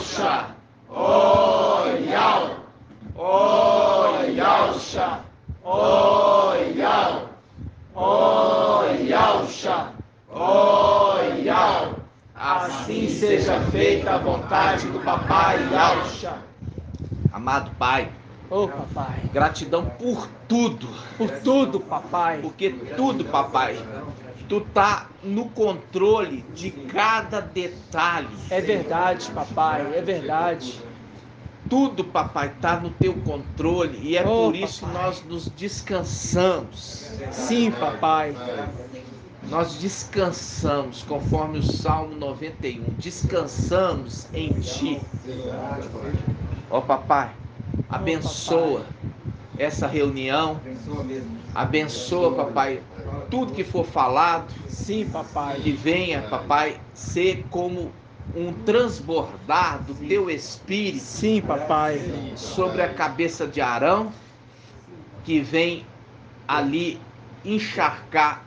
Yalcha, oh Yal, oh Yalcha, oh Yal, oh Yalcha, oh Yal. Assim seja feita a vontade do Papai Yalcha. Amado Pai, Ô, papai. gratidão por tudo. Por tudo, papai. Porque tudo, papai, tu tá no controle de cada detalhe. É verdade, papai, é verdade. Tudo, papai, tá no teu controle e é por isso que papai. nós nos descansamos. Sim, papai. Nós descansamos, conforme o Salmo 91. Descansamos em ti. Ó, papai, abençoa essa reunião. Abençoa, papai, tudo que for falado. Sim, papai. Que venha, papai, ser como um transbordar do teu Espírito. Sim, papai. Sobre a cabeça de Arão, que vem ali encharcar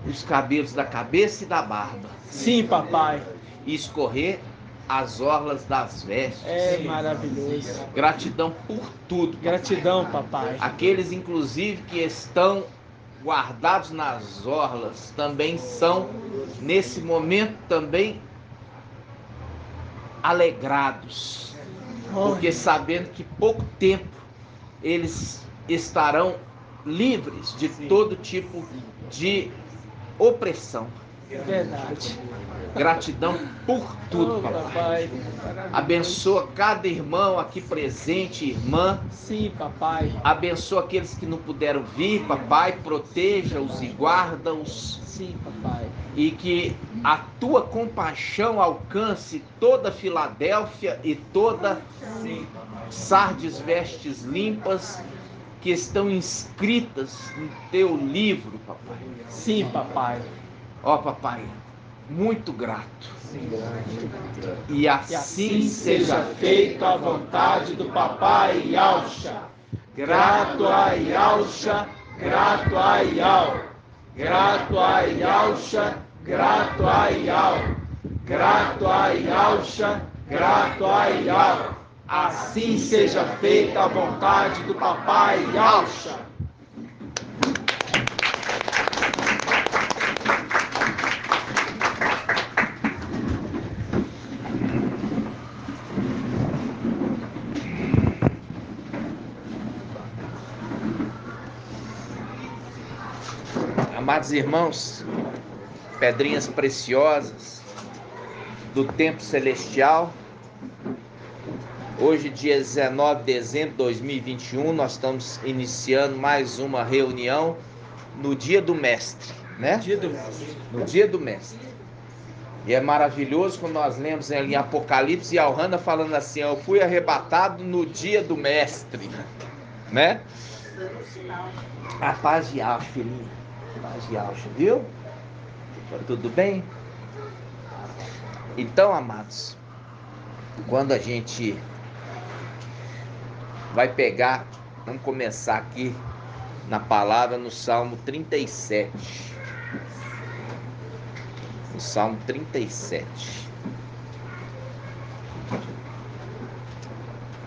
os cabelos da cabeça e da barba. Sim, papai. E escorrer as orlas das vestes. É maravilhoso. Gratidão por tudo, papai. Gratidão, papai. Aqueles, inclusive, que estão guardados nas orlas, também são, nesse momento, também alegrados. Porque sabendo que pouco tempo eles estarão livres de todo tipo de opressão. Verdade. Gratidão por tudo, papai. Abençoa cada irmão aqui presente, irmã. Sim, papai. Abençoa aqueles que não puderam vir, papai. Proteja-os e guarda-os. Sim, papai. E que a tua compaixão alcance toda Filadélfia e toda Sardes Vestes Limpas que estão inscritas no teu livro, papai. Sim, papai. Ó, papai, muito grato. E assim seja feita a vontade do Papai Yalcha. Grato a Yalcha, grato a Yal. Grato a Yalcha, grato a Yal. Grato a Yalcha, grato a Yal. Assim seja feita a vontade do Papai Yalcha. Amados irmãos, pedrinhas preciosas do tempo celestial, hoje, dia 19 de dezembro de 2021, nós estamos iniciando mais uma reunião no Dia do Mestre, né? No Dia do Mestre. E é maravilhoso quando nós lemos em Apocalipse e Alhana falando assim: eu fui arrebatado no Dia do Mestre, né? A paz de Alcha, filhinha. Paz de Alcha, viu? Tudo bem? Então, amados, quando a gente vai pegar, vamos começar aqui na palavra no Salmo 37. No Salmo 37.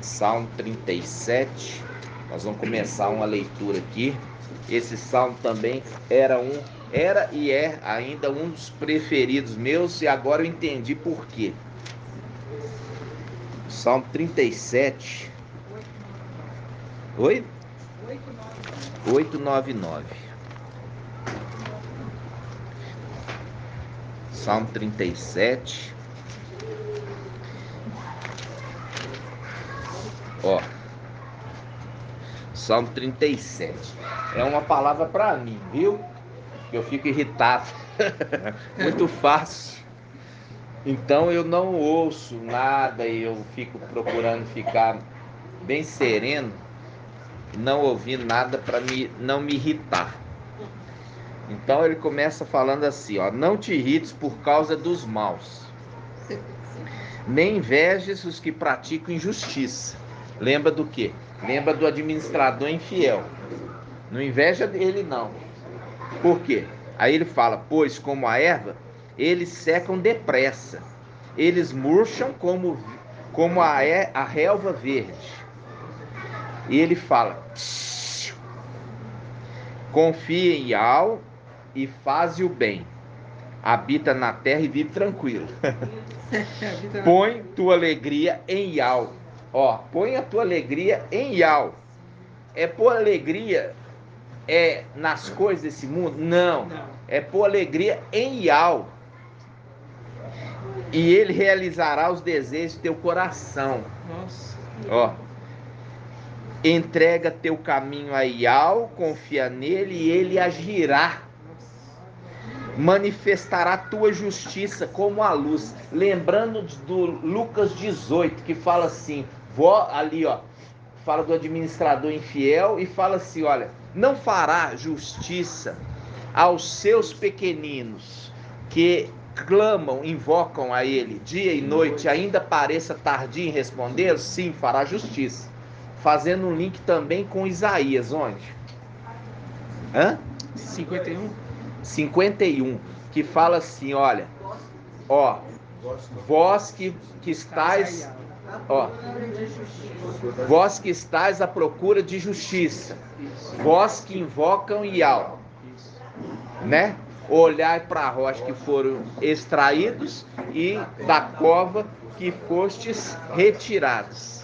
Salmo 37. Nós vamos começar uma leitura aqui. Esse salmo também era e é ainda um dos preferidos meus, e agora eu entendi por quê. Salmo 37. Oi? 899. Salmo 37. Ó. Salmo 37. É uma palavra para mim, viu? Eu fico irritado. Muito fácil. Então eu não ouço nada e eu fico procurando ficar bem sereno, não ouvindo nada para não me irritar. Então ele começa falando assim, ó: não te irrites por causa dos maus, nem invejes os que praticam injustiça. Lembra do quê? Lembra do administrador infiel. Não inveja dele, não. Por quê? Aí ele fala: pois como a erva, eles secam depressa, eles murcham como como a relva verde. E ele fala: confia em Yahweh e faze o bem. Habita na terra e vive tranquilo. Põe tua alegria em Yahweh. Ó, põe a tua alegria em Yahweh. É pôr alegria nas coisas desse mundo? Não. É pôr alegria em Yahweh. E ele realizará os desejos do teu coração. Nossa. Ó. Entrega teu caminho a Yahweh, confia nele e ele agirá. Manifestará tua justiça como a luz. Lembrando do Lucas 18, que fala assim, ali ó, fala do administrador infiel e fala assim, olha, não fará justiça aos seus pequeninos que clamam, invocam a ele dia e noite, ainda pareça tardio em responder? Sim, fará justiça. Fazendo um link também com Isaías, onde? 51. 51, que fala assim, olha, ó, vós que estáis, ó, vós que estáis à procura de justiça, vós que invocam Yahweh, né? Olhai para a rocha que foram extraídos e da cova que fostes retirados,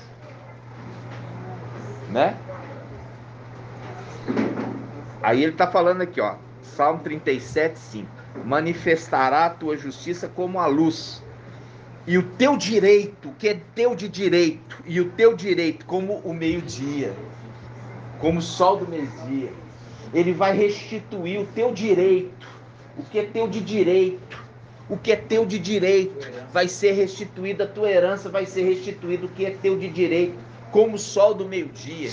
né? Aí ele está falando aqui, ó, Salmo 37, 5. Manifestará a tua justiça como a luz. E o teu direito, o que é teu de direito, e o teu direito como o meio-dia, como o sol do meio-dia. Ele vai restituir o teu direito, o que é teu de direito, o que é teu de direito, vai ser restituída a tua herança, vai ser restituído o que é teu de direito, como o sol do meio-dia,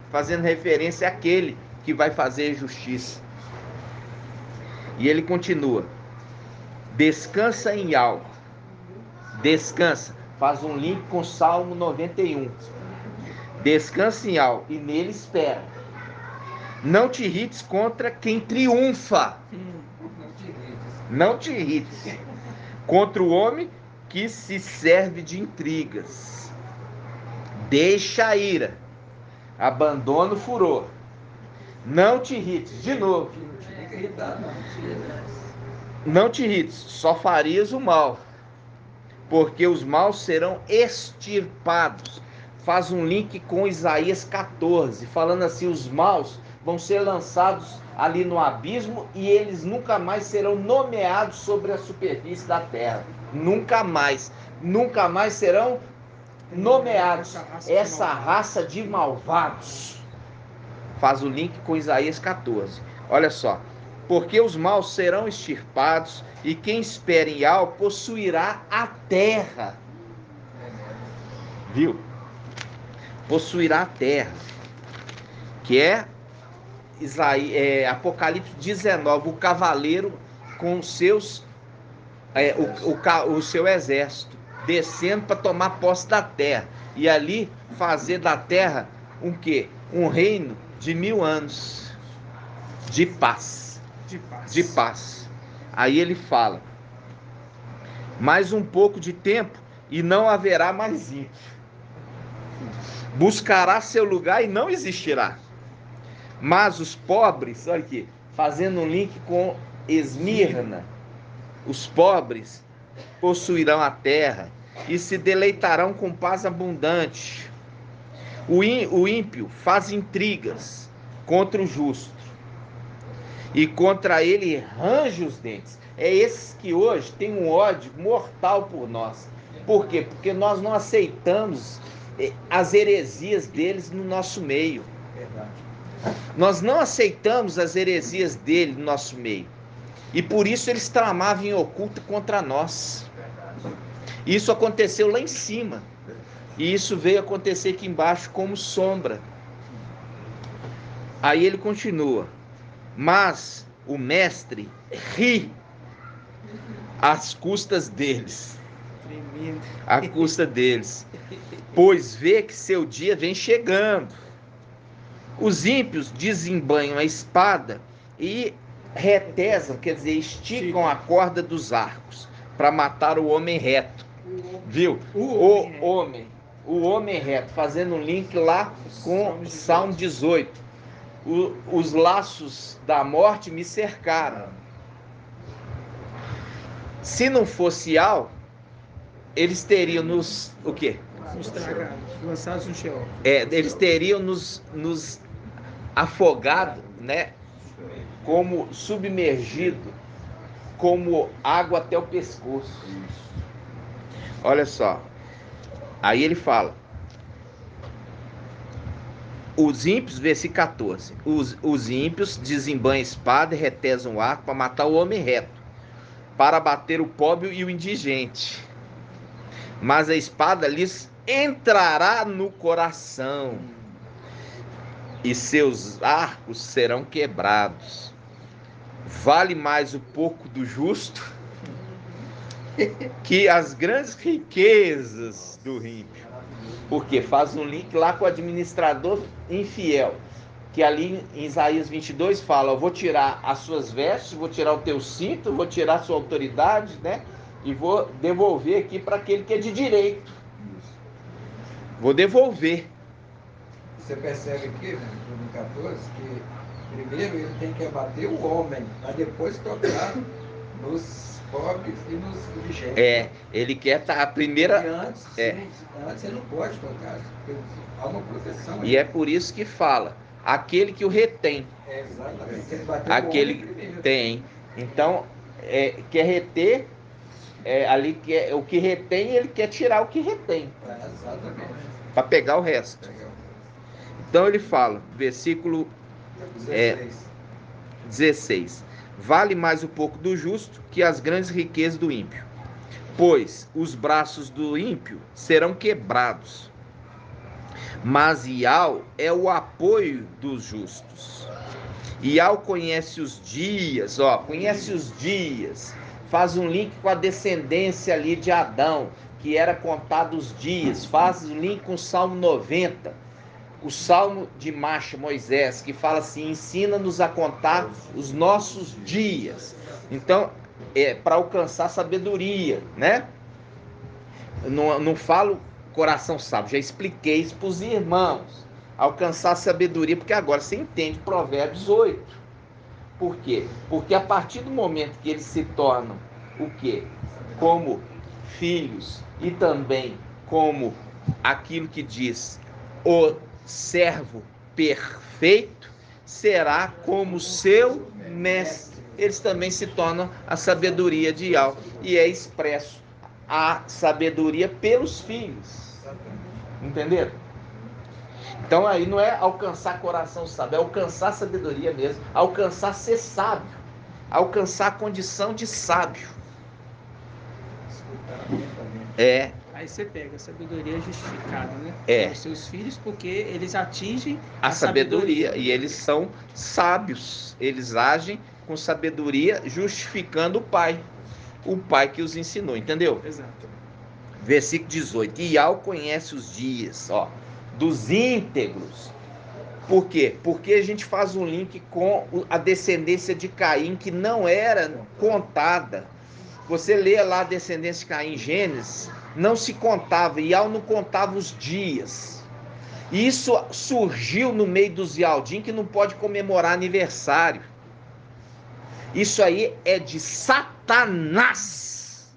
fazendo referência àquele que vai fazer justiça. E ele continua: descansa em Yahweh, descansa, faz um link com Salmo 91, descansa em Yahweh e nele espera. Não te irrites contra quem triunfa, não te irrites contra o homem que se serve de intrigas. Deixa a ira, abandona o furor, não te irrites, de novo, não te irrites, só farias o mal, porque os maus serão extirpados. Faz um link com Isaías 14, falando assim, os maus vão ser lançados ali no abismo e eles nunca mais serão nomeados sobre a superfície da terra. Nunca mais serão nomeados. Essa raça de malvados. Faz o link com Isaías 14. Olha só. Porque os maus serão extirpados e quem espera em Yahweh possuirá a terra. Viu? Possuirá a terra. Que é Apocalipse 19, o cavaleiro com seus o seu exército descendo para tomar posse da terra e ali fazer da terra um quê? Um reino de 1000 anos de paz. De paz. Aí ele fala: mais um pouco de tempo e não haverá mais ímpio. Buscará seu lugar e não existirá. Mas os pobres, olha aqui, fazendo um link com Esmirna, os pobres possuirão a terra e se deleitarão com paz abundante. O ímpio faz intrigas contra o justo e contra ele range os dentes. É esses que hoje têm um ódio mortal por nós. Por quê? Porque nós não aceitamos as heresias deles no nosso meio. Verdade. Nós não aceitamos as heresias dele no nosso meio. E por isso eles tramavam em oculto contra nós. Isso aconteceu lá em cima. E isso veio acontecer aqui embaixo como sombra. Aí ele continua: mas o mestre ri às custas deles. À custa deles. Pois vê que seu dia vem chegando. Os ímpios desembanham a espada e retesam, quer dizer, esticam a corda dos arcos para matar o homem reto. Viu? O homem reto, fazendo um link lá com Salmo 18. Os laços da morte me cercaram. Se não fosse Al, eles teriam nos... O quê? Nos tragados, lançados no Sheol. Eles teriam nos afogado, né? Como submergido, como água até o pescoço. Olha só. Aí ele fala. Os ímpios, versículo 14. Os ímpios desembanham a espada e retesam o arco para matar o homem reto, para bater o pobre e o indigente. Mas a espada lhes entrará no coração, e seus arcos serão quebrados. Vale mais o pouco do justo que as grandes riquezas do ímpio. Porque faz um link lá com o administrador infiel, que ali em Isaías 22 fala: eu vou tirar as suas vestes, vou tirar o teu cinto, vou tirar a sua autoridade, né? E vou devolver aqui para aquele que é de direito. Vou devolver. Você percebe aqui, né, no 14, que primeiro ele tem que abater o homem, para depois tocar nos pobres e nos indigentes. Ele quer estar a primeira... E antes ele não pode tocar, porque há uma proteção. E é por isso que fala, aquele que o retém. Exatamente, ele bateu Aquele o homem primeiro. tem. Então, quer reter, ali o que retém, ele quer tirar o que retém, Exatamente. para pegar o resto. Então ele fala, versículo 16: vale mais o pouco do justo que as grandes riquezas do ímpio, pois os braços do ímpio serão quebrados, mas Ial é o apoio dos justos. Ial conhece os dias, faz um link com a descendência ali de Adão, que era contado os dias, faz um link com o Salmo 90, o Salmo de Moisés, que fala assim: ensina-nos a contar os nossos dias. Então, para alcançar sabedoria, né? Não falo coração sábio, já expliquei isso para os irmãos. Alcançar sabedoria, porque agora você entende Provérbios 8. Por quê? Porque a partir do momento que eles se tornam o quê? Como filhos e também como aquilo que diz o servo perfeito, será como seu mestre. Eles também se tornam a sabedoria de Ial, e é expresso a sabedoria pelos filhos. Entenderam? Então aí não é alcançar coração sábio, é alcançar sabedoria mesmo, alcançar ser sábio, alcançar a condição de sábio. Aí você pega a sabedoria justificada, né? Os seus filhos, porque eles atingem a sabedoria. E eles são sábios, eles agem com sabedoria, justificando o pai que os ensinou, entendeu? Exato. Versículo 18: Ial conhece os dias, dos íntegros. Por quê? Porque a gente faz um link com a descendência de Caim, que não era contada. Você lê lá a descendência de Caim em Gênesis, não se contava, Ial não contava os dias. E isso surgiu no meio dos Ialdim, que não pode comemorar aniversário. Isso aí é de Satanás.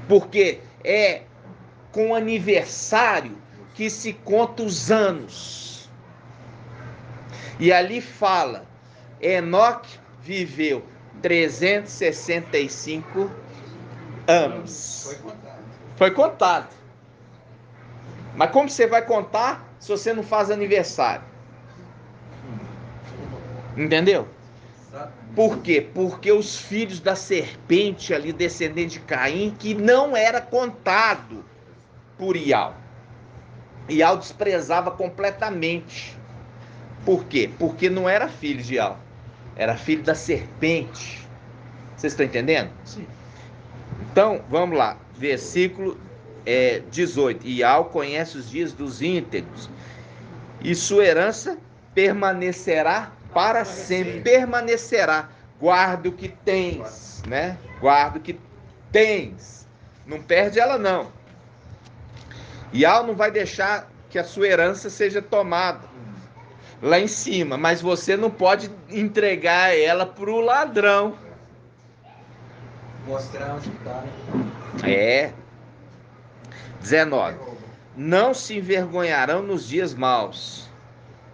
Porque é com aniversário que se conta os anos. E ali fala, Enoque viveu 365 anos. Foi contado. Mas como você vai contar se você não faz aniversário? Entendeu? Por quê? Porque os filhos da serpente ali, descendente de Caim, que não era contado por Ial. Ial desprezava completamente. Por quê? Porque não era filho de Ial. Era filho da serpente. Vocês estão entendendo? Sim. Então, vamos lá. Versículo 18. Ial conhece os dias dos íntegros, e sua herança permanecerá para sempre. Permanecerá. Guarda o que tens, né? Guarda o que tens. Não perde ela, não. Yau não vai deixar que a sua herança seja tomada lá em cima, mas você não pode entregar ela para o ladrão. Mostrar onde está. É. 19. Não se envergonharão nos dias maus.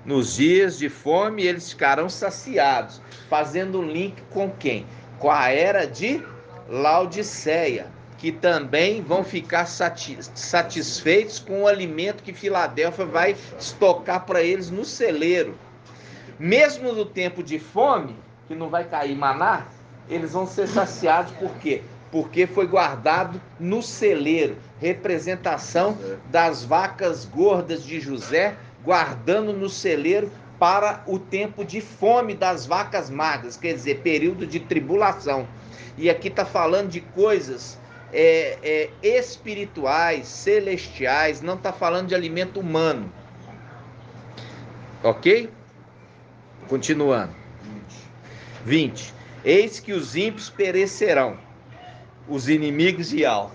Nos dias de fome eles ficarão saciados. Fazendo um link com quem? Com a era de Laodiceia, que também vão ficar satisfeitos com o alimento que Filadélfia vai estocar para eles no celeiro. Mesmo no tempo de fome, que não vai cair maná, eles vão ser saciados. Por quê? Porque foi guardado no celeiro, representação das vacas gordas de José, guardando no celeiro para o tempo de fome das vacas magras, quer dizer, período de tribulação. E aqui está falando de coisas espirituais, celestiais, não está falando de alimento humano. Ok? Continuando. 20. Eis que os ímpios perecerão, os inimigos de Yau.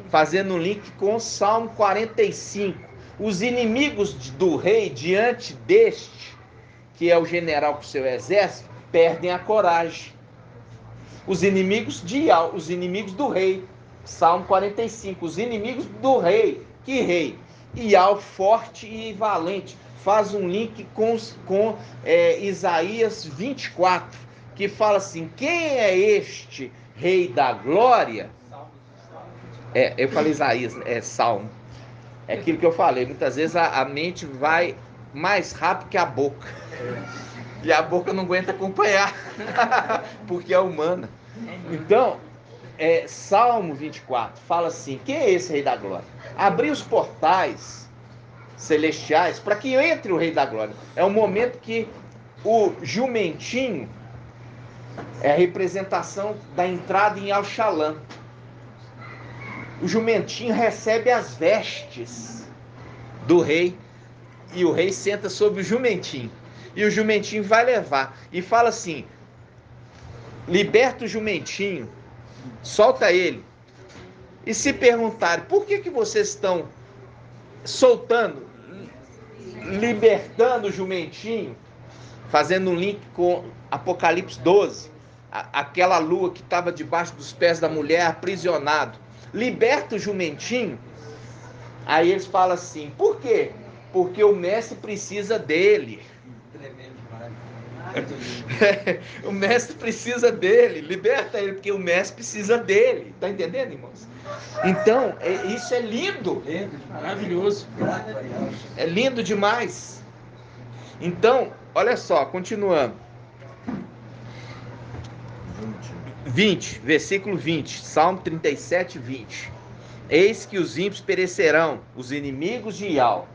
Fazendo um link com o Salmo 45. Os inimigos do rei diante deste, que é o general com seu exército, perdem a coragem. Os inimigos de Yau, os inimigos do rei. Salmo 45. Os inimigos do rei. Que rei? Yau, forte e valente. Faz um link com Isaías 24, que fala assim: quem é este rei da glória? Eu falei Isaías, Salmo. É aquilo que eu falei, muitas vezes a mente vai mais rápido que a boca. E a boca não aguenta acompanhar, porque é humana. Então, Salmo 24 fala assim: quem é esse rei da glória? Abrir os portais celestiais para que entre o rei da glória. É o momento que o jumentinho é a representação da entrada em Al-Shalom. O jumentinho recebe as vestes do rei e o rei senta sobre o jumentinho. E o jumentinho vai levar e fala assim: liberta o jumentinho, solta ele. E se perguntarem: por que vocês estão soltando, libertando o jumentinho? Fazendo um link com Apocalipse 12, aquela lua que estava debaixo dos pés da mulher, aprisionado. Liberta o jumentinho. Aí eles falam assim: por quê? Porque o mestre precisa dele. O mestre precisa dele. Liberta ele, porque o mestre precisa dele. Tá entendendo, irmãos? Então, isso é lindo. Maravilhoso. É lindo demais. Então, olha só, continuando. 20, versículo 20, Salmo 37, 20. Eis que os ímpios perecerão, os inimigos de Yau,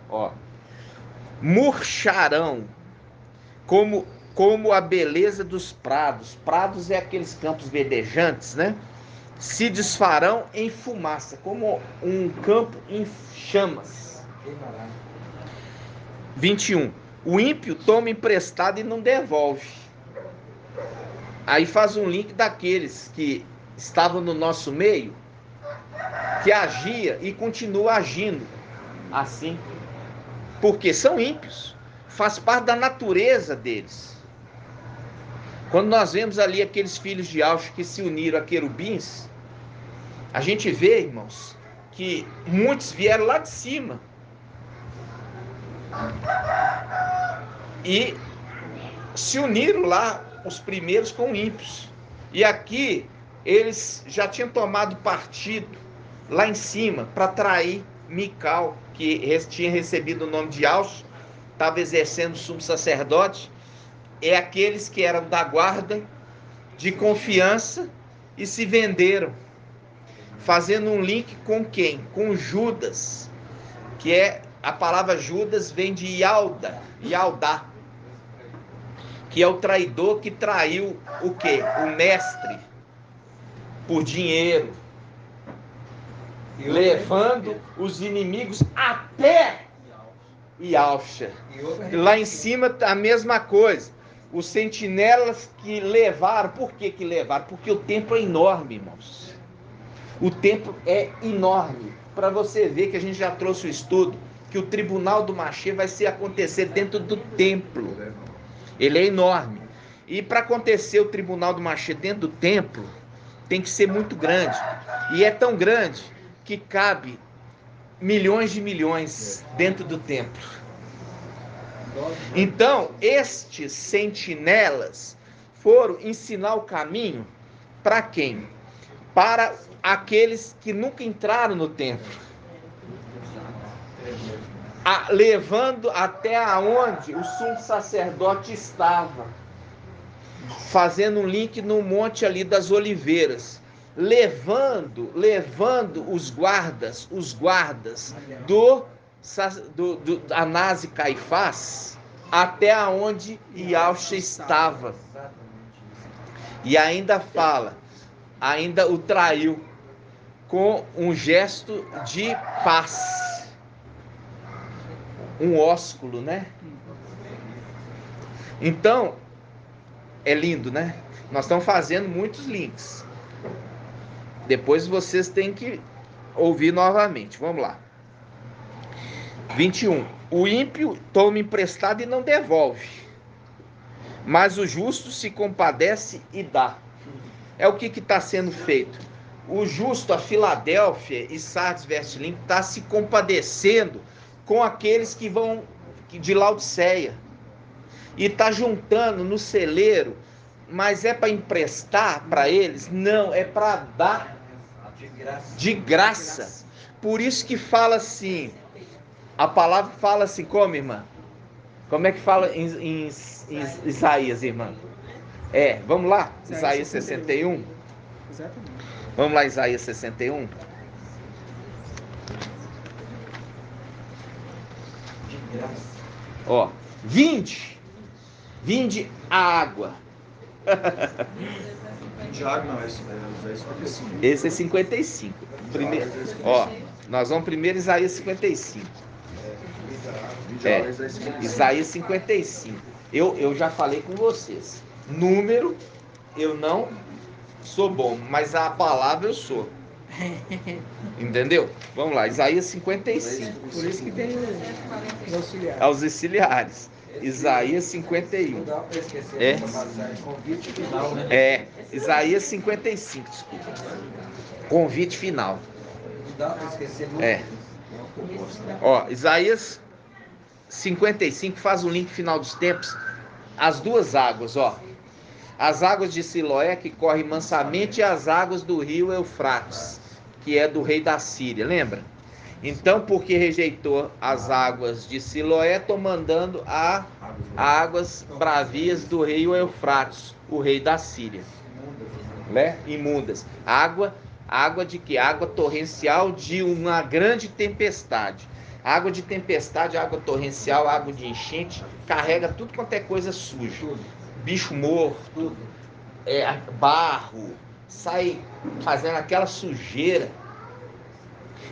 murcharão como a beleza dos prados. Prados é aqueles campos verdejantes, né? Se desfarão em fumaça, como um campo em chamas. 21. O ímpio toma emprestado e não devolve. Aí faz um link daqueles que estavam no nosso meio, que agia e continua agindo assim, porque são ímpios, faz parte da natureza deles. Quando nós vemos ali aqueles filhos de Aush que se uniram a querubins, a gente vê, irmãos, que muitos vieram lá de cima e se uniram lá, os primeiros com ímpios. E aqui eles já tinham tomado partido lá em cima para trair Mical, que tinha recebido o nome de Aush, estava exercendo o sumo sacerdote. É aqueles que eram da guarda de confiança e se venderam, fazendo um link com quem? Com Judas, que a palavra Judas vem de Yaldá, que é o traidor que traiu o quê? O mestre, por dinheiro, levando os inimigos até Yalcha. Lá em cima a mesma coisa. Os sentinelas que levaram, por que levaram? Porque o templo é enorme, irmãos. O templo é enorme. Para você ver que a gente já trouxe o estudo, que o tribunal do Mashiach vai acontecer dentro do templo. Ele é enorme. E para acontecer o tribunal do Mashiach dentro do templo, tem que ser muito grande. E é tão grande que cabe milhões de milhões dentro do templo. Então, estes sentinelas foram ensinar o caminho para quem? Para aqueles que nunca entraram no templo. Levando até aonde o sumo sacerdote estava, fazendo um link no monte ali das oliveiras, levando os guardas do Anás e Caifás até aonde Yahushua estava. E ainda fala, ainda o traiu com um gesto de paz. Um ósculo, né? Então, é lindo, né? Nós estamos fazendo muitos links. Depois vocês têm que ouvir novamente. Vamos lá. 21. O ímpio toma emprestado e não devolve, mas o justo se compadece e dá. É o que está sendo feito. O justo, a Filadélfia e Sardes Vertilim, está se compadecendo com aqueles que vão de Laodiceia. E está juntando no celeiro, mas é para emprestar para eles? Não, é para dar de graça. Por isso que fala assim, a palavra fala assim, como, irmã? Como é que fala em Isaías, irmã? Vamos lá, Isaías 61. Exatamente. Vamos lá, Isaías 61. Ó, vinde a água. De água não, esse é 55. Esse é 55. Primeiro, ó, nós vamos primeiro Isaías 55. Isaías 55. Eu já falei com vocês. Número, eu não sou bom, mas a palavra eu sou. Entendeu? Vamos lá, Isaías 55. Por isso que tem os auxiliares. Aos auxiliares. Isaías 51. Não dá para esquecer essa passagem, convite final, né? Isaías 55, desculpa. Convite final. Não dá para esquecer nunca. Ó, Isaías 55 faz o link final dos tempos. As duas águas, ó. As águas de Siloé que correm mansamente e as águas do rio Eufrates, que é do rei da Síria, lembra? Então, porque rejeitou as águas de Siloé, estou mandando a águas bravias do rei Eufrates, o rei da Síria, né? Imundas. Água de que? Água torrencial de uma grande tempestade. Água de tempestade, água torrencial, água de enchente, carrega tudo quanto é coisa suja. Bicho morto, barro, sai fazendo aquela sujeira.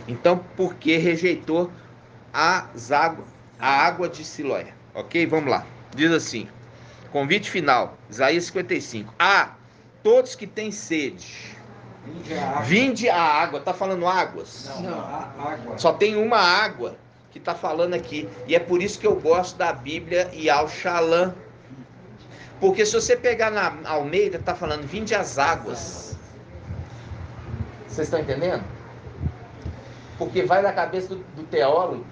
Então, porque rejeitou a água de Siloé. Ok? Vamos lá. Diz assim, convite final, Isaías 55. Todos que têm sede, vinde a água. Tá falando águas? Não, a água. Só tem uma água que está falando aqui. E é por isso que eu gosto da Bíblia Yahushalã. Porque se você pegar na Almeida, está falando, vinde as águas. Vocês estão entendendo? Porque vai na cabeça do teólogo.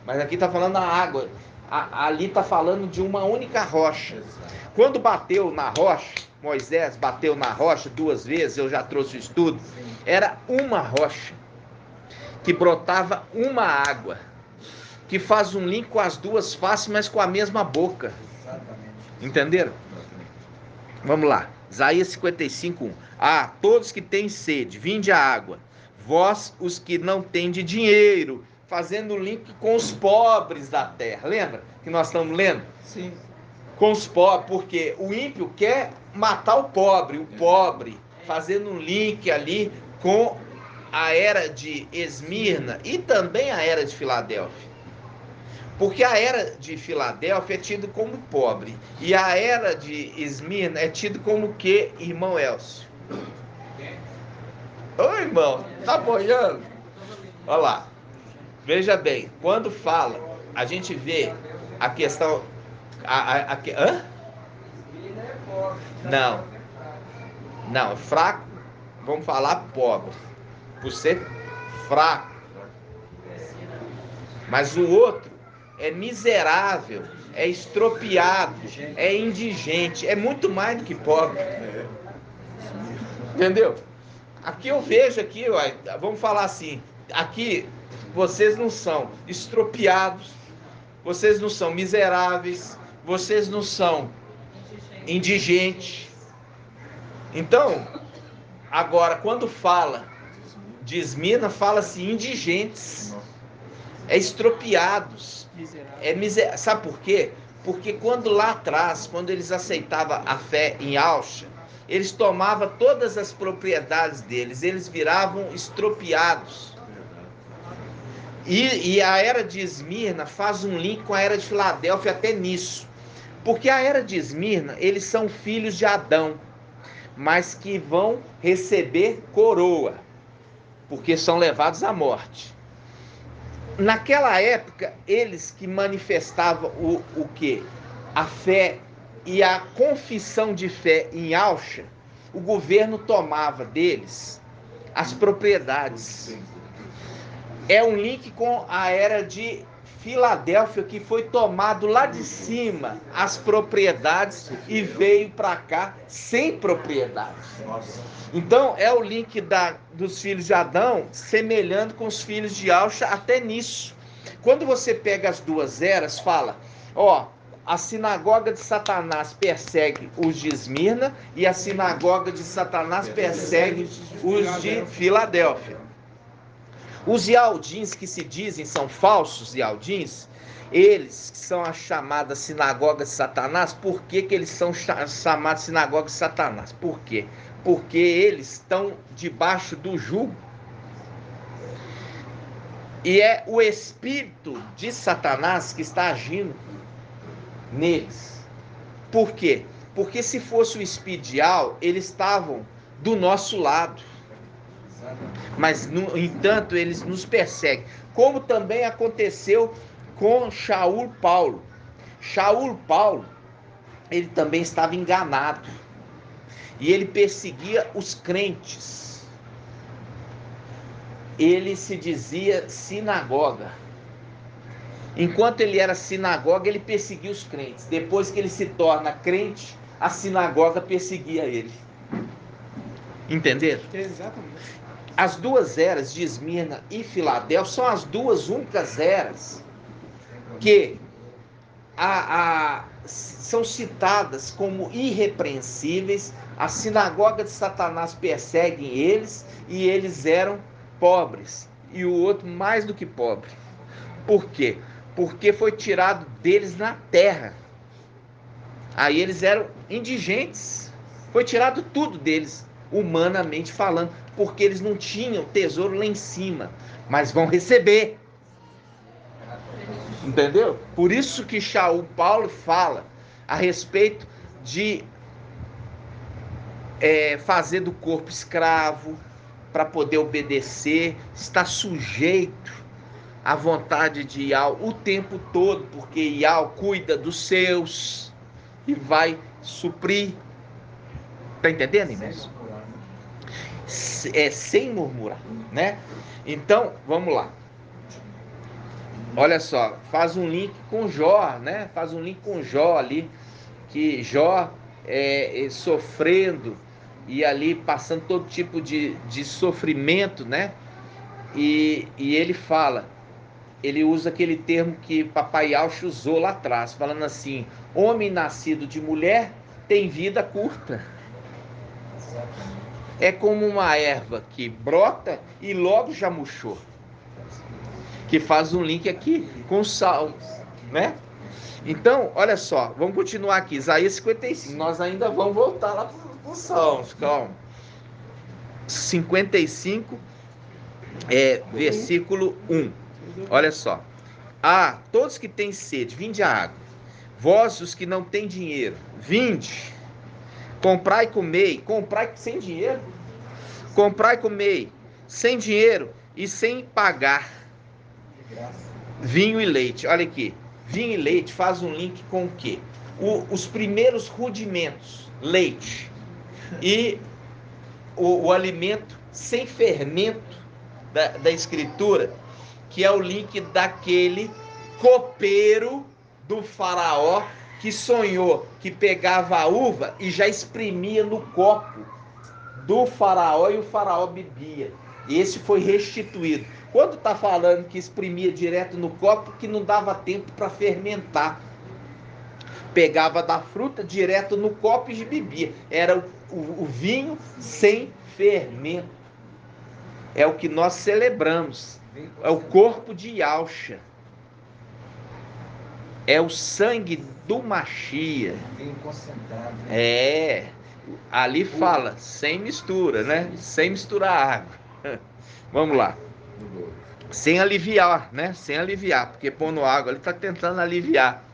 Mas aqui está falando a água. Ali está falando de uma única rocha. Quando bateu na rocha, Moisés bateu na rocha 2 vezes, eu já trouxe o estudo. Era uma rocha que brotava uma água, que faz um link com as duas faces, mas com a mesma boca. Entenderam? Vamos lá. Isaías 55:1. Todos que têm sede, vinde a água. Vós, os que não têm de dinheiro, fazendo link com os pobres da terra. Lembra que nós estamos lendo? Sim. Com os pobres, porque o ímpio quer matar o pobre, fazendo um link ali com a era de Esmirna e também a era de Filadélfia. Porque a era de Filadélfia é tido como pobre e a era de Esmirna é tido como que, irmão Elcio? Ô irmão, tá boiando? Olha lá. Veja bem, quando fala, a gente vê a questão. Hã? Não. Não, fraco, vamos falar pobre. Por ser fraco. Mas o outro é miserável, é estropiado, é indigente, é muito mais do que pobre. Entendeu? Aqui eu vejo aqui, ó, vamos falar assim, aqui vocês não são estropiados, vocês não são miseráveis, vocês não são indigentes. Então, agora quando fala de Esmirna, fala-se indigentes, é estropiados, Sabe por quê? Porque quando lá atrás, quando eles aceitavam a fé em Alcha, eles tomavam todas as propriedades deles, eles viravam estropiados. E a era de Esmirna faz um link com a era de Filadélfia até nisso. Porque a era de Esmirna, eles são filhos de Adão, mas que vão receber coroa, porque são levados à morte. Naquela época, eles que manifestavam o quê? A fé e a confissão de fé em Alcha, o governo tomava deles as propriedades. É um link com a era de Filadélfia, que foi tomado lá de cima as propriedades e veio para cá sem propriedades. Então é o link dos filhos de Adão semelhando com os filhos de Alcha até nisso. Quando você pega as duas eras, fala, ó, a sinagoga de Satanás persegue os de Esmirna e a sinagoga de Satanás persegue os de Filadélfia. Os Ialdins, que se dizem são falsos Ialdins, eles que são a chamada sinagoga de Satanás, por que eles são chamados sinagoga de Satanás? Por quê? Porque eles estão debaixo do jugo. E é o espírito de Satanás que está agindo neles. Por quê? Porque se fosse o espírito de Al, eles estavam do nosso lado. Mas, no entanto, eles nos perseguem. Como também aconteceu com Shaul Paulo. Shaul Paulo, ele também estava enganado. E ele perseguia os crentes. Ele se dizia sinagoga. Enquanto ele era sinagoga, ele perseguia os crentes. Depois que ele se torna crente, a sinagoga perseguia ele. Entenderam? Exatamente. As duas eras de Esmirna e Filadélfia são as duas únicas eras que são citadas como irrepreensíveis. A sinagoga de Satanás persegue eles e eles eram pobres. E o outro mais do que pobre. Por quê? Porque foi tirado deles na terra. Aí eles eram indigentes. Foi tirado tudo deles, humanamente falando, porque eles não tinham tesouro lá em cima, mas vão receber. Entendeu? Por isso que Shaul Paulo fala a respeito de fazer do corpo escravo para poder obedecer, estar sujeito à vontade de Ial o tempo todo, porque Ial cuida dos seus e vai suprir. Tá entendendo, irmãos? Sem murmurar, né? Então, vamos lá. Olha só, faz um link com Jó, né? Faz um link com Jó ali, que Jó sofrendo e ali passando todo tipo de sofrimento, né? E ele fala, ele usa aquele termo que Papai Alcho usou lá atrás, falando assim: homem nascido de mulher tem vida curta. É como uma erva que brota e logo já murchou. Que faz um link aqui com Salmos, né? Então, olha só, vamos continuar aqui, Isaías 55. Nós ainda vamos voltar lá para os Salmos, calma. 55, versículo 1. Olha só. Ah, todos que têm sede, vinde a água. Vós, os que não têm dinheiro, vinde. Comprai e comei. Comprai sem dinheiro. comprar e comer, sem dinheiro e sem pagar. Vinho e leite. Olha aqui, vinho e leite faz um link com o quê? Os primeiros rudimentos, leite e o alimento sem fermento da escritura, que é o link daquele copeiro do faraó que sonhou que pegava a uva e já exprimia no copo do faraó e o faraó bebia. E esse foi restituído. Quando está falando que exprimia direto no copo, que não dava tempo para fermentar. Pegava da fruta direto no copo e bebia. Era o vinho sem fermento. É o que nós celebramos. É o corpo de Yahshua. É o sangue do Mashiach. Vinho concentrado. É. Ali fala, sem mistura, né? Sem misturar água. Vamos lá. Sem aliviar, né? Sem aliviar. Porque pondo água, ele está tentando aliviar.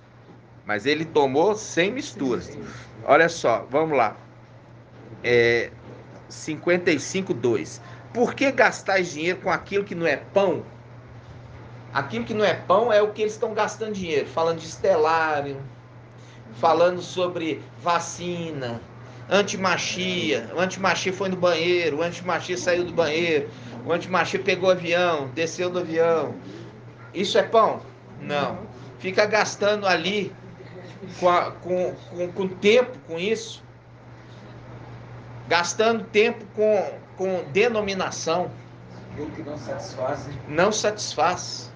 Mas ele tomou sem misturas. Olha só, vamos lá. 55:2. Por que gastar dinheiro com aquilo que não é pão? Aquilo que não é pão é o que eles estão gastando dinheiro. Falando de estelário, falando sobre vacina, antimachia. O antimachia foi no banheiro, o antimachia saiu do banheiro, o antimachia pegou o avião, desceu do avião. Isso é pão? Não. Fica gastando ali com tempo com isso. Gastando tempo com denominação. Aquilo que não satisfaz. Não satisfaz.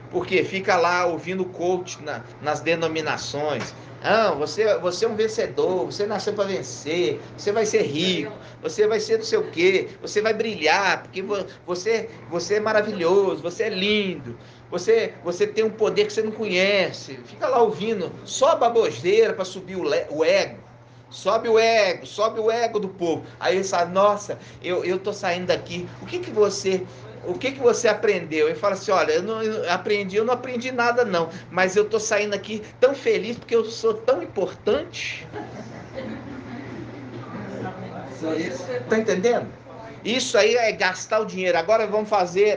Porque fica lá ouvindo coach nas denominações. Não, você é um vencedor, você nasceu para vencer, você vai ser rico, você vai ser não sei o quê, você vai brilhar, porque você é maravilhoso, você é lindo, você tem um poder que você não conhece. Fica lá ouvindo só baboseira para subir o ego. Sobe o ego do povo. Aí ele fala, nossa, eu tô saindo daqui, o que você aprendeu? Ele fala assim, olha, eu não aprendi nada não, mas eu tô saindo aqui tão feliz porque eu sou tão importante. Tá entendendo? Isso aí é gastar o dinheiro. Agora vamos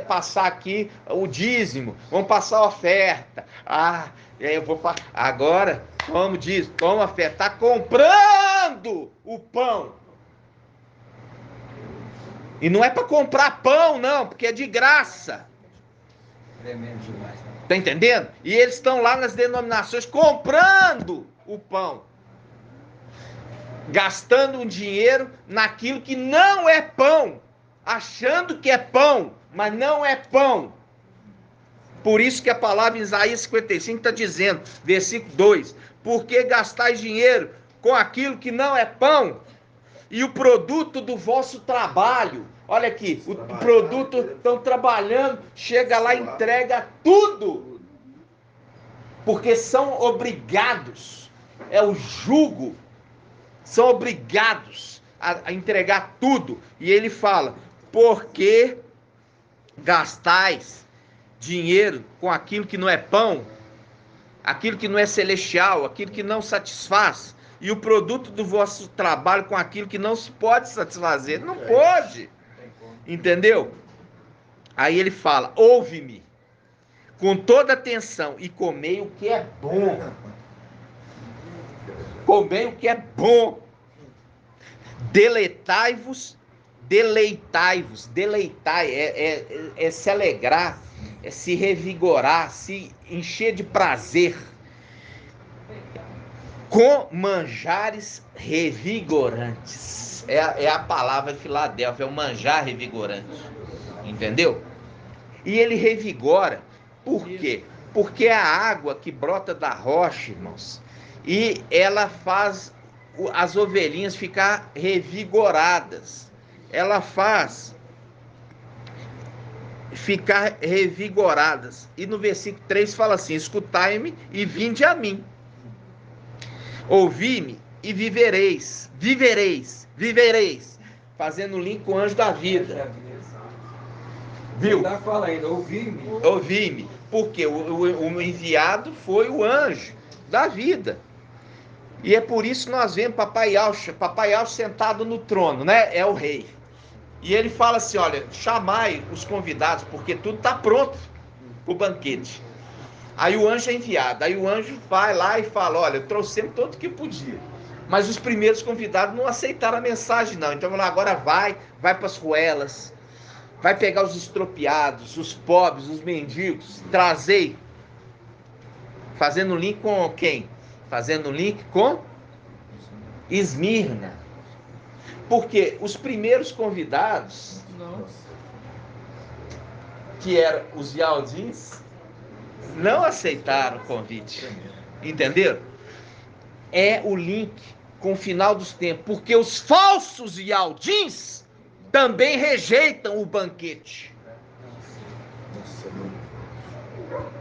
passar aqui o dízimo, vamos passar a oferta. Agora, como diz, toma a oferta, tá comprando o pão. E não é para comprar pão, não, porque é de graça. Tremendo demais, né? Tá entendendo? E eles estão lá nas denominações comprando o pão. Gastando um dinheiro naquilo que não é pão. Achando que é pão, mas não é pão. Por isso que a palavra em Isaías 55 está dizendo, versículo 2. Por que gastais dinheiro com aquilo que não é pão? E o produto do vosso trabalho, olha aqui, o produto, estão trabalhando, chega lá e entrega tudo, porque são obrigados, é o jugo, são obrigados a entregar tudo. E ele fala, porque gastais dinheiro com aquilo que não é pão, aquilo que não é celestial, aquilo que não satisfaz, e o produto do vosso trabalho com aquilo que não se pode satisfazer. Não pode. Entendeu? Aí ele fala, ouve-me com toda atenção e comei o que é bom. Comei o que é bom. Deleitai-vos. Deleitai é se alegrar, é se revigorar, se encher de prazer. Com manjares revigorantes. É a palavra de Filadélfia, é o manjar revigorante. Entendeu? E ele revigora, por quê? Porque é a água que brota da rocha, irmãos, e ela faz as ovelhinhas ficar revigoradas. Ela faz ficar revigoradas. E no versículo 3 fala assim, escutai-me e vinde a mim. Ouvi-me e vivereis, fazendo link com o anjo da vida. Viu? Ainda fala ainda, ouvi-me. Ouvi-me, porque o enviado foi o anjo da vida. E é por isso que nós vemos Papai Yahshua sentado no trono, né? É o rei. E ele fala assim, olha, chamai os convidados, porque tudo está pronto para o banquete. Aí o anjo é enviado, aí o anjo vai lá e fala, olha, trouxemos todo que podia. Mas os primeiros convidados não aceitaram a mensagem, não. Então agora vai para as ruelas, vai pegar os estropiados, os pobres, os mendigos, trazei. Fazendo link com quem? Fazendo link com Esmirna. Porque os primeiros convidados, que eram os Yaldins, não aceitaram o convite. Entenderam? É o link com o final dos tempos. Porque os falsos Yaldins também rejeitam o banquete.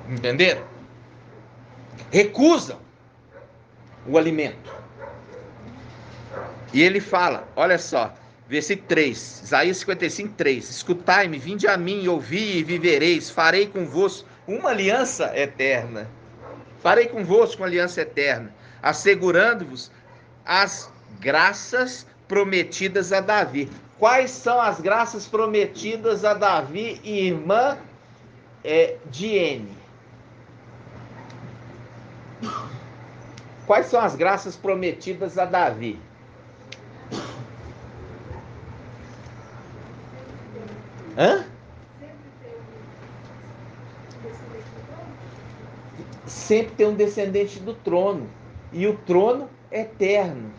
Entenderam? Recusam o alimento. E ele fala, olha só, versículo 3, Isaías 55, 3. Escutai-me, vinde a mim, ouvi e vivereis, farei convosco uma aliança eterna. Farei convosco uma aliança eterna, assegurando-vos as graças prometidas a Davi. Quais são as graças prometidas a Davi e irmã Diene? Quais são as graças prometidas a Davi? Hã? Sempre tem um descendente do trono. E o trono eterno.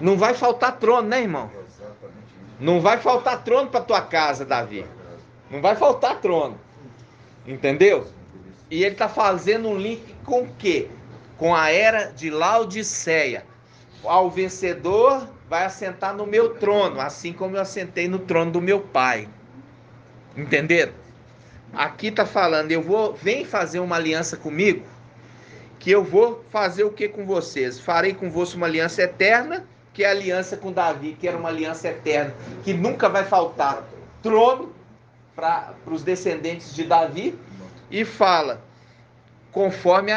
Não vai faltar trono, né, irmão? Não vai faltar trono para tua casa, Davi. Não vai faltar trono. Entendeu? E ele está fazendo um link com o quê? Com a era de Laodiceia. Ao vencedor vai assentar no meu trono, assim como eu assentei no trono do meu pai. Entenderam? Aqui está falando, vem fazer uma aliança comigo, que eu vou fazer o que com vocês? Farei convosco uma aliança eterna, que é a aliança com Davi, que era uma aliança eterna, que nunca vai faltar trono para os descendentes de Davi, e fala, conforme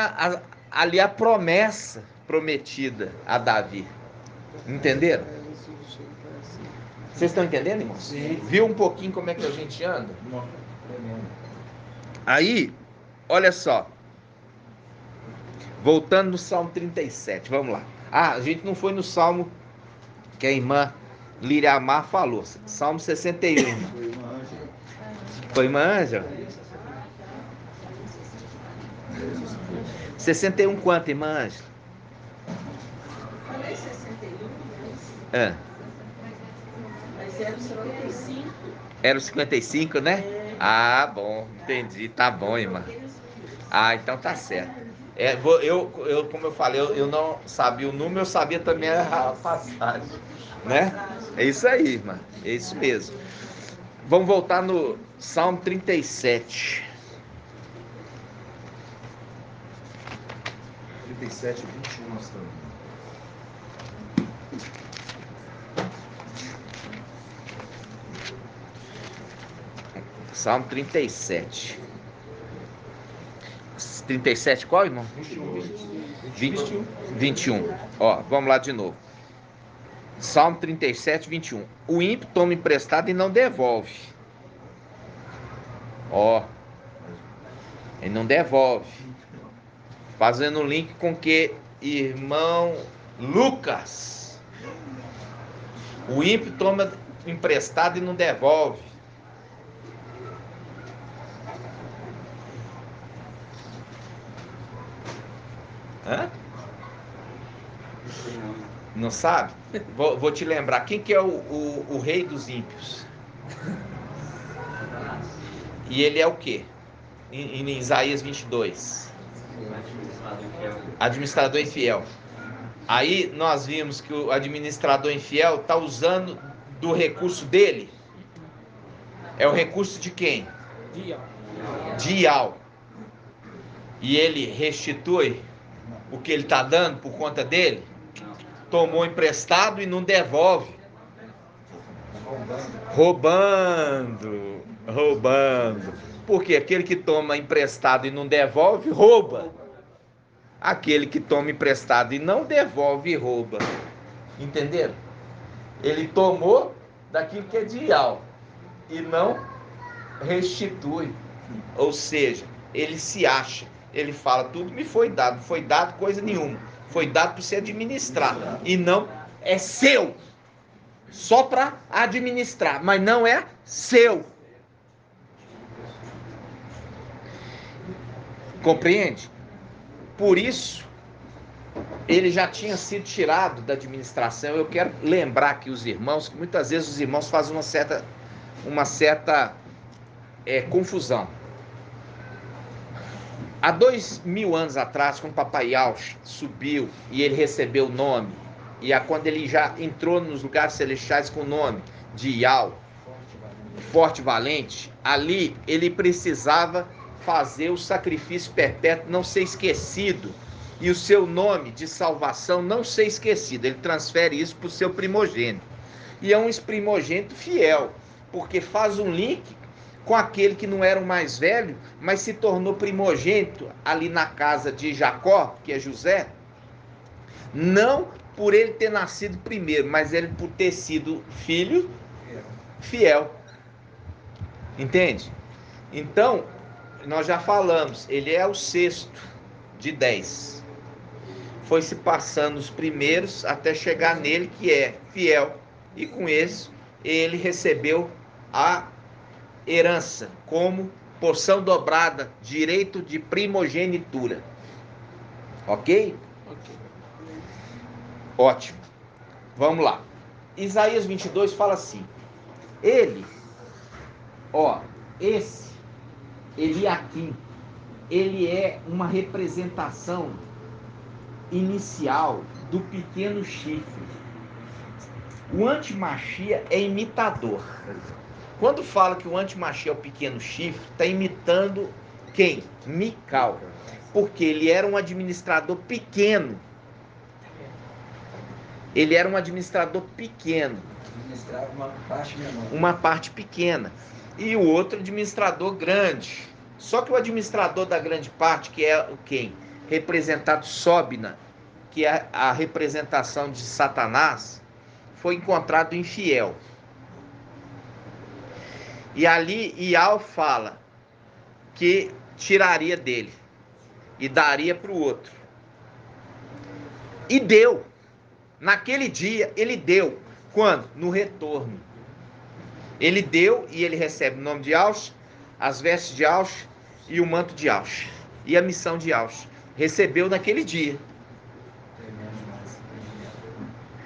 ali a promessa prometida a Davi. Entenderam? Vocês estão entendendo, irmãos? Sim. Viu um pouquinho como é que a gente anda? Aí, olha só. Voltando no Salmo 37, vamos lá. A gente não foi no Salmo que a irmã Líria Amar falou. Salmo 61. Foi irmã Ângela? 61 quanto, irmã Ângela? Falei 61, É. mas era o 55. Era o 55, né? Ah, bom, entendi. Tá bom, irmã. Ah, então tá certo. Como eu falei, eu não sabia o número, eu sabia também a passagem, né? É isso aí, irmã. É isso mesmo. Vamos voltar no Salmo 37. 37, 21 nós estamos. Salmo 37. 37 qual, irmão? 21. Ó, vamos lá de novo. Salmo 37, 21. O ímpio toma emprestado e não devolve. Ó. Ele não devolve. Fazendo um link com que irmão Lucas. O ímpio toma emprestado e não devolve. Hã? Não sabe? Vou te lembrar. Quem que é o rei dos ímpios? E ele é o quê? Em Isaías 22. Administrador infiel. Aí nós vimos que o administrador infiel está usando do recurso dele. É o recurso de quem? De Ial. E ele restitui o que ele está dando por conta dele? Tomou emprestado e não devolve. Roubando. Porque aquele que toma emprestado e não devolve, rouba. Aquele que toma emprestado e não devolve, rouba. Entenderam? Ele tomou daquilo que é de Ial e não restitui. Ou seja, ele se acha. Ele fala, tudo me foi dado. Não foi dado coisa nenhuma. Foi dado para você administrar. E não é seu. Só para administrar. Mas não é seu. Compreende? Por isso, ele já tinha sido tirado da administração. Eu quero lembrar aqui os irmãos, que muitas vezes os irmãos fazem uma certa confusão. Há 2000 anos atrás, quando o papai Yaush subiu e ele recebeu o nome, e quando ele já entrou nos lugares celestiais com o nome de Yau, forte e valente, ali ele precisava fazer o sacrifício perpétuo, não ser esquecido, e o seu nome de salvação não ser esquecido. Ele transfere isso para o seu primogênito. E é um primogênito fiel, porque faz um link com aquele que não era o mais velho, mas se tornou primogênito ali na casa de Jacó, que é José, não por ele ter nascido primeiro, mas ele por ter sido filho fiel. Entende? Então, nós já falamos, ele é o 6º de 10. Foi se passando os primeiros até chegar nele, que é fiel. E com isso, ele recebeu a herança como porção dobrada, direito de primogenitura. Ok? Ok. Ótimo. Vamos lá. Isaías 22 fala assim. Esse Eliaquim, ele é uma representação inicial do pequeno chifre. O antimachia é imitador. Quando fala que o antimachia é o pequeno chifre, está imitando quem? Mical. Porque ele era um administrador pequeno. Ele era um administrador pequeno. Administrava uma parte menor. Uma parte pequena. E o outro administrador grande. Só que o administrador da grande parte, que é o quem? Representado Sobna, que é a representação de Satanás, foi encontrado infiel. E ali Ial fala que tiraria dele e daria para o outro. E deu. Naquele dia ele deu. Quando? No retorno. Ele deu e ele recebe o nome de Yaush, as vestes de Yaush e o manto de Yaush. E a missão de Yaush. Recebeu naquele dia.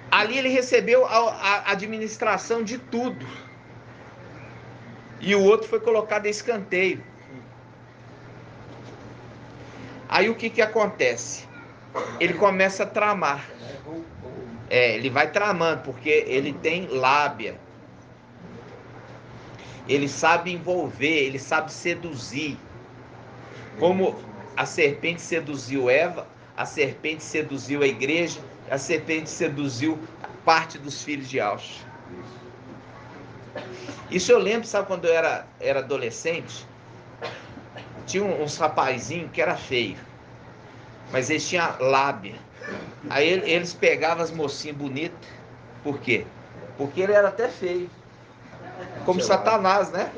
Ali ele recebeu a administração de tudo. E o outro foi colocado a escanteio. Aí o que acontece? Ele começa a tramar. Ele vai tramando, porque ele tem lábia. Ele sabe envolver, ele sabe seduzir. Como a serpente seduziu Eva, a serpente seduziu a igreja, a serpente seduziu parte dos filhos de Yaush. Isso eu lembro, sabe, quando eu era adolescente, tinha uns rapazinhos que era feio, mas eles tinham lábia. Aí eles pegavam as mocinhas bonitas. Por quê? Porque ele era até feio. Como Satanás, né?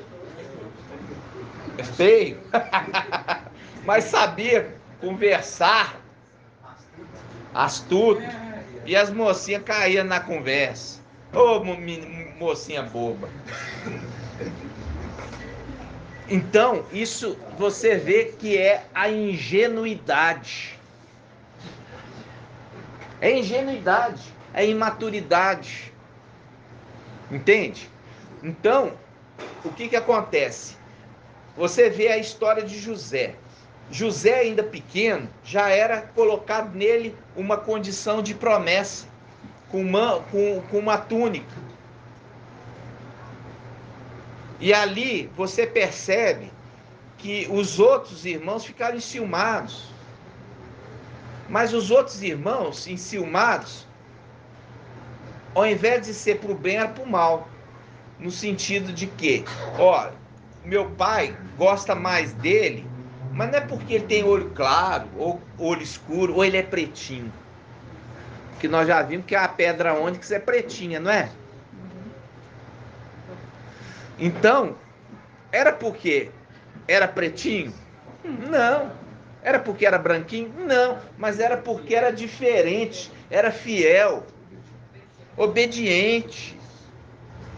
É feio. Mas sabia conversar. Astuto. E as mocinhas caíam na conversa. Ô, mocinha boba. Então, isso você vê que é a ingenuidade. É ingenuidade, é imaturidade. Entende? Então, o que acontece? Você vê a história de José. José, ainda pequeno, já era colocado nele uma condição de promessa, com uma túnica. E ali você percebe que os outros irmãos ficaram enciumados. Mas os outros irmãos, enciumados, ao invés de ser para o bem, era para o mal. No sentido de que, meu pai gosta mais dele, mas não é porque ele tem olho claro, ou olho escuro, ou ele é pretinho. que nós já vimos que a pedra ônix é pretinha, não é? Então, era porque era pretinho? Não. Era porque era branquinho? Não. Mas era porque era diferente, era fiel, obediente.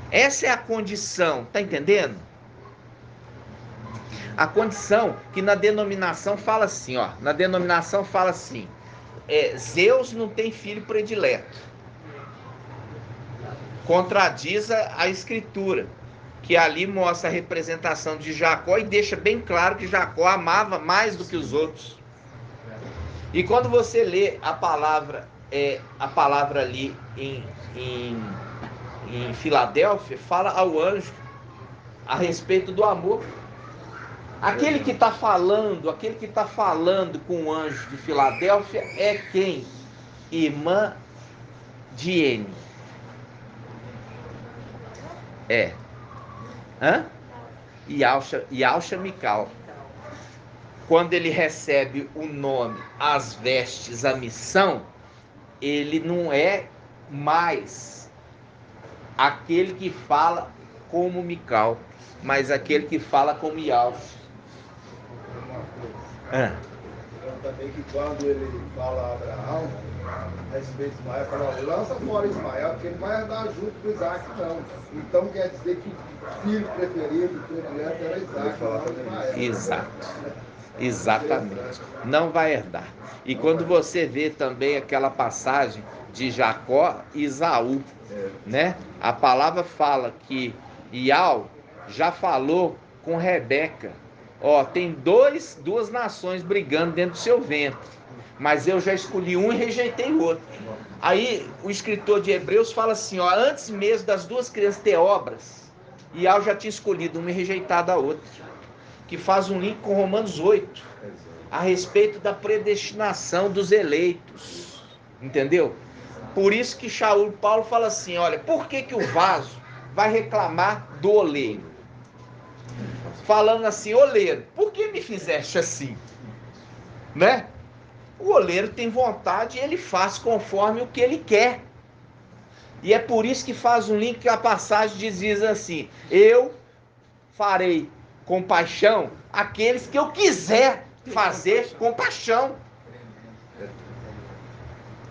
Essa é a condição, tá entendendo? A condição que na denominação fala assim, ó. Na denominação fala assim, Zeus não tem filho predileto. Contradiz a escritura, que ali mostra a representação de Jacó e deixa bem claro que Jacó amava mais do que os outros. E quando você lê a palavra ali em Filadélfia, fala ao anjo a respeito do amor. Aquele que está falando com o anjo de Filadélfia é quem? Irmã Diene. Yalcha Mical. Quando ele recebe o nome, as vestes, a missão, ele não é mais aquele que fala como Mical, mas aquele que fala como Yalcha. Também que quando ele fala a Abraão, a respeito de Ismael, fala, lança fora Ismael, porque ele vai andar junto com Isaac, não. Então quer dizer que o filho preferido, predileto era Isaac, não Ismael. Exatamente. Não vai herdar. E quando você vê também aquela passagem de Jacó e Esaú, né? A palavra fala que Iau já falou com Rebeca. Tem duas nações brigando dentro do seu ventre, mas eu já escolhi um e rejeitei o outro. Aí o escritor de Hebreus fala assim, antes mesmo das duas crianças ter obras, Iau já tinha escolhido uma e rejeitado a outra, que faz um link com Romanos 8, a respeito da predestinação dos eleitos, entendeu? Por isso que Paulo fala assim, olha, por que o vaso vai reclamar do oleiro? Falando assim, oleiro, por que me fizeste assim? Né? O oleiro tem vontade e ele faz conforme o que ele quer. E é por isso que faz um link que a passagem diz assim, eu farei com paixão aqueles que eu quiser fazer com paixão.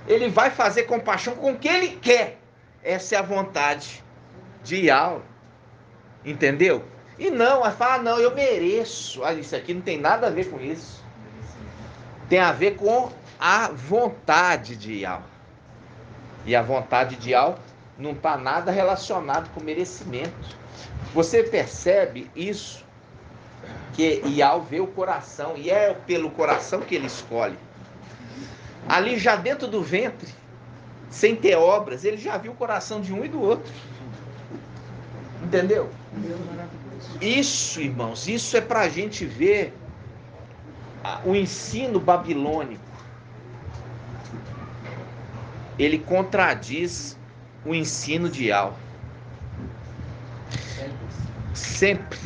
Ele vai fazer com paixão com o que ele quer. Essa é a vontade de Yahweh. Entendeu? E não, vai falar, não, eu mereço. Isso aqui não tem nada a ver com isso. Tem a ver com a vontade de Yahweh. E a vontade de Yahweh não está nada relacionado com merecimento. Você percebe isso? Que Yahweh vê o coração, e é pelo coração que ele escolhe. Ali já dentro do ventre, sem ter obras, ele já viu o coração de um e do outro. Entendeu? Isso, irmãos, isso é para a gente ver o ensino babilônico. Ele contradiz o ensino de Yahweh. Sempre.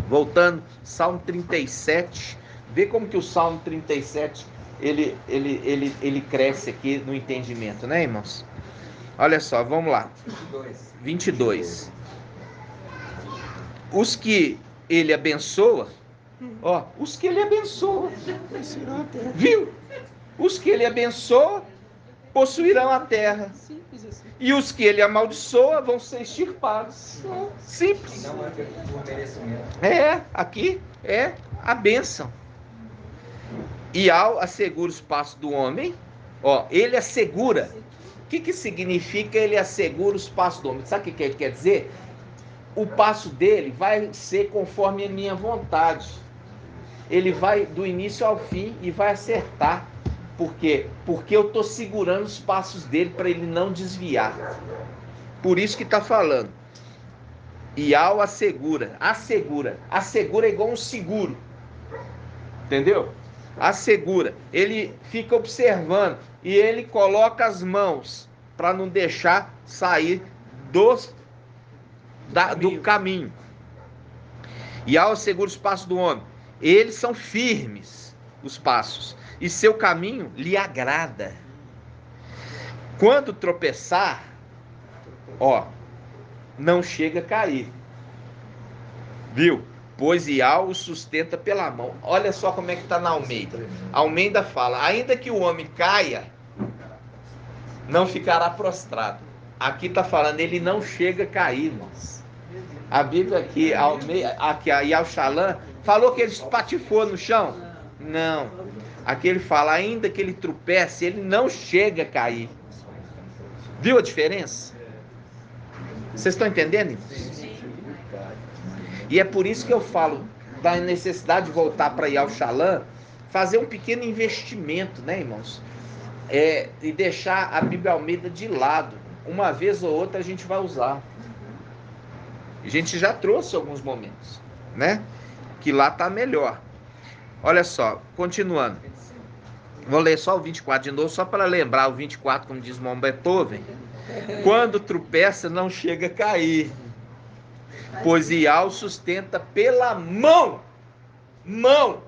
Voltando, Salmo 37, vê como que o Salmo 37, ele cresce aqui no entendimento, né, irmãos? Olha só, vamos lá. 22. Os que ele abençoa, os que ele abençoa, viu? Os que ele abençoa possuirão a terra. E os que ele amaldiçoa vão ser extirpados. Simples. Não é por merecimento. Aqui é a bênção. E ao assegura os passos do homem, ele assegura. O que significa ele assegura os passos do homem? Sabe o que quer dizer? O passo dele vai ser conforme a minha vontade. Ele vai do início ao fim e vai acertar. Por quê? Porque eu estou segurando os passos dele para ele não desviar. Por isso que está falando. E ao assegura. Assegura é igual um seguro. Entendeu? Assegura. Ele fica observando e ele coloca as mãos para não deixar sair do caminho. E ao assegura os passos do homem. Eles são firmes, os passos. e seu caminho lhe agrada. Quando tropeçar, ó, não chega a cair. Viu? Pois Iau o sustenta pela mão. Olha só como é que está na Almeida. A Almeida fala, ainda que o homem caia, não ficará prostrado. Aqui está falando, ele não chega a cair, irmãos. A Bíblia aqui, aqui a Iau Shalom, falou que ele espatifou no chão? Não. Aqui ele fala, ainda que ele tropece, ele não chega a cair. Viu a diferença? Vocês estão entendendo, irmãos? E é por isso que eu falo da necessidade de voltar para Iau Shalom, fazer um pequeno investimento, né, irmãos? E deixar a Bíblia Almeida de lado. Uma vez ou outra a gente vai usar. A gente já trouxe alguns momentos, né? Que lá está melhor. Olha só, continuando. Vou ler só o 24 de novo, só para lembrar o 24, como diz Mão Beethoven. Quando tropeça, não chega a cair. Pois Iau sustenta pela mão. Mão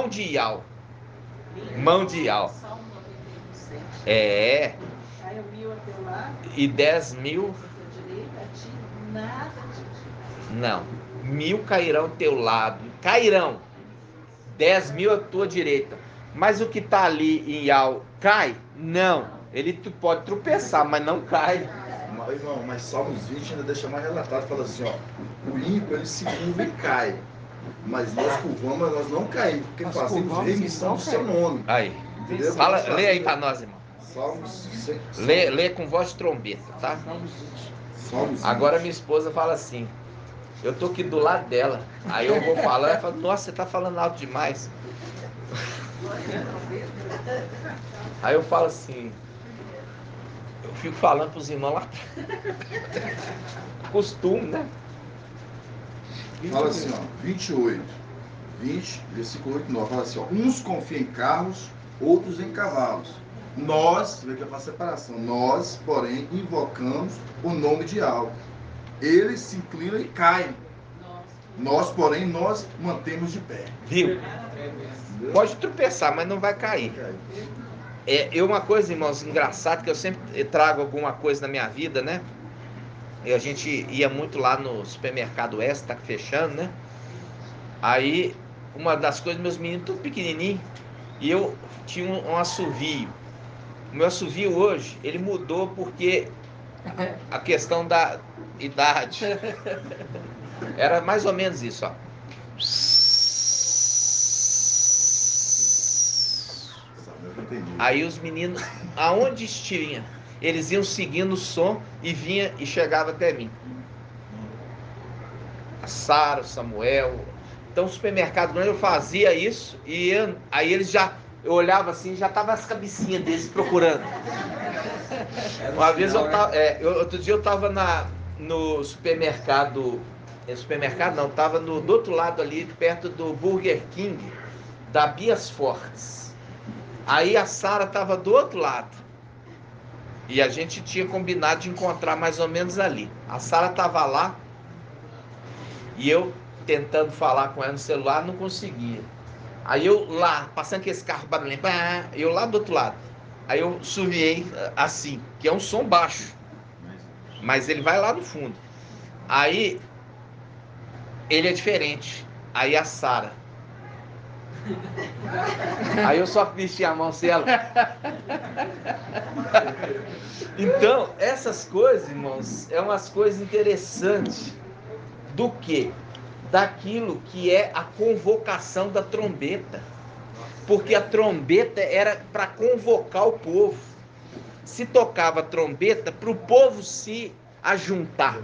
de Iau. Mão de Iau. É. E 10.000. Não. 1.000 cairão ao teu lado. Cairão. 10.000 à tua direita. Mas o que está ali em Iau cai? Não. Ele pode tropeçar, mas não cai. Irmão, mas Salmos 20 ainda deixa mais relatado, fala assim, ó, o ímpio ele se curva e cai, mas nós curvamos, mas nós não caímos, porque fazemos remissão do seu nome. Aí. Entendeu? Fala, lê aí para nós, irmão. Salmos, Lê com voz de trombeta, tá? Salmos 20. Agora minha esposa fala assim, eu tô aqui do lado dela, aí eu vou falar, ela fala, nossa, você tá falando alto demais. Aí eu falo assim, eu fico falando pros irmãos lá atrás. Costume, né? Fala assim, ó, 28, 20, versículo 8, 9, fala assim, ó, uns confiam em carros, outros em cavalos. Nós, vê que eu faço separação, nós, porém, invocamos o nome de Iau. Eles se inclinam e caem. Nós, porém, nós mantemos de pé. Viu? Pode tropeçar, mas não vai cair. Uma coisa, irmãos, engraçada, que eu sempre trago alguma coisa na minha vida, né? A gente ia muito lá no supermercado Oeste, tá fechando, né? Aí, uma das coisas, meus meninos tudo pequenininho, e eu tinha um assovio. O meu assovio hoje, ele mudou porque a questão da idade. Era mais ou menos isso, ó. Aí os meninos, aonde tinha, eles iam seguindo o som e vinha e chegava até mim. A Sara, o Samuel. Então, o supermercado grande eu fazia isso e aí eles já, eu olhava assim, já tava as cabecinhas deles procurando. Uma vez eu tava, outro dia eu tava no supermercado, supermercado não, tava do outro lado ali, perto do Burger King, da Bias Fortes. Aí a Sara estava do outro lado. E a gente tinha combinado de encontrar mais ou menos ali. A Sara estava lá. E eu tentando falar com ela no celular, não conseguia. Aí eu lá, passando com esse carro barulhento, eu lá do outro lado. Aí eu suviei assim, que é um som baixo. Mas ele vai lá no fundo. Aí ele é diferente. Aí a Sara. Aí eu só mexi a mão sem ela. Então, essas coisas, irmãos, é umas coisas interessantes. Do que? Daquilo que é a convocação da trombeta. Porque a trombeta era para convocar o povo. Se tocava a trombeta para o povo se ajuntar.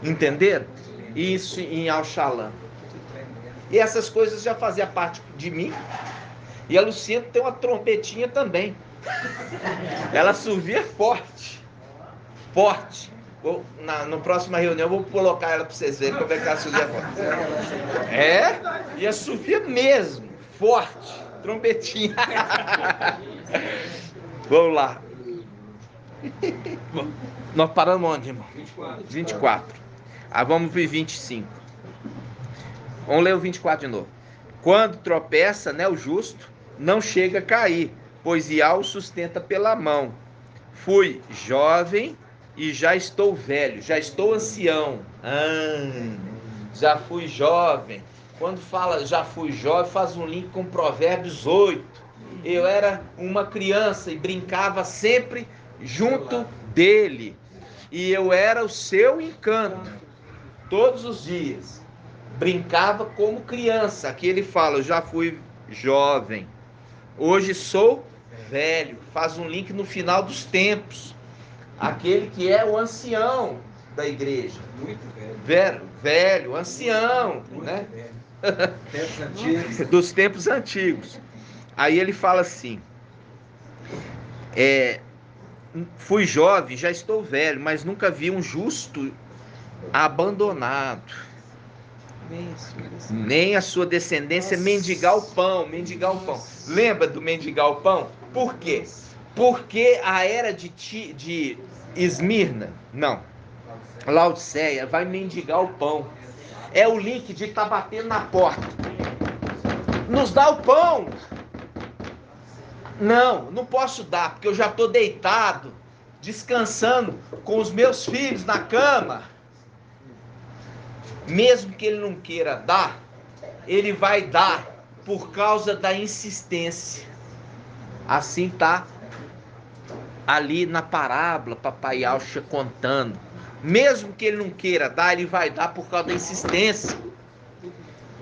Entenderam? Isso em Iau Shalom. E essas coisas já faziam parte de mim. E a Luciana tem uma trompetinha também. Ela assovia forte. Forte. Na próxima reunião eu vou colocar ela para vocês verem como é que ela assovia forte. E assovia mesmo. Forte. Trompetinha. Vamos lá. Nós paramos onde, irmão? 24. Vamos para 25. Vamos ler o 24 de novo. Quando tropeça, né, o justo não chega a cair, pois Iá o sustenta pela mão. Fui jovem e já estou velho, já estou ancião. Já fui jovem. Quando fala já fui jovem, faz um link com Provérbios 8. Eu era uma criança e brincava sempre junto dele. E eu era o seu encanto, todos os dias. Brincava como criança. Aqui ele fala, eu já fui jovem. Hoje sou velho. Faz um link no final dos tempos. Aquele que é o ancião da igreja. Muito velho. Velho, ancião, Muito né? velho. Tempos antigos. Dos tempos antigos. Aí ele fala assim, fui jovem, já estou velho, mas nunca vi um justo abandonado, nem a sua descendência mendigar o pão. Lembra do mendigar o pão? Por quê? Porque a era de Esmirna, não, Laodiceia, vai mendigar o pão. É o link de estar batendo na porta. Nos dá o pão. Não posso dar, porque eu já estou deitado, descansando com os meus filhos na cama. Mesmo que ele não queira dar, ele vai dar por causa da insistência. Assim está ali na parábola, papai Alcha contando. Mesmo que ele não queira dar, ele vai dar por causa da insistência.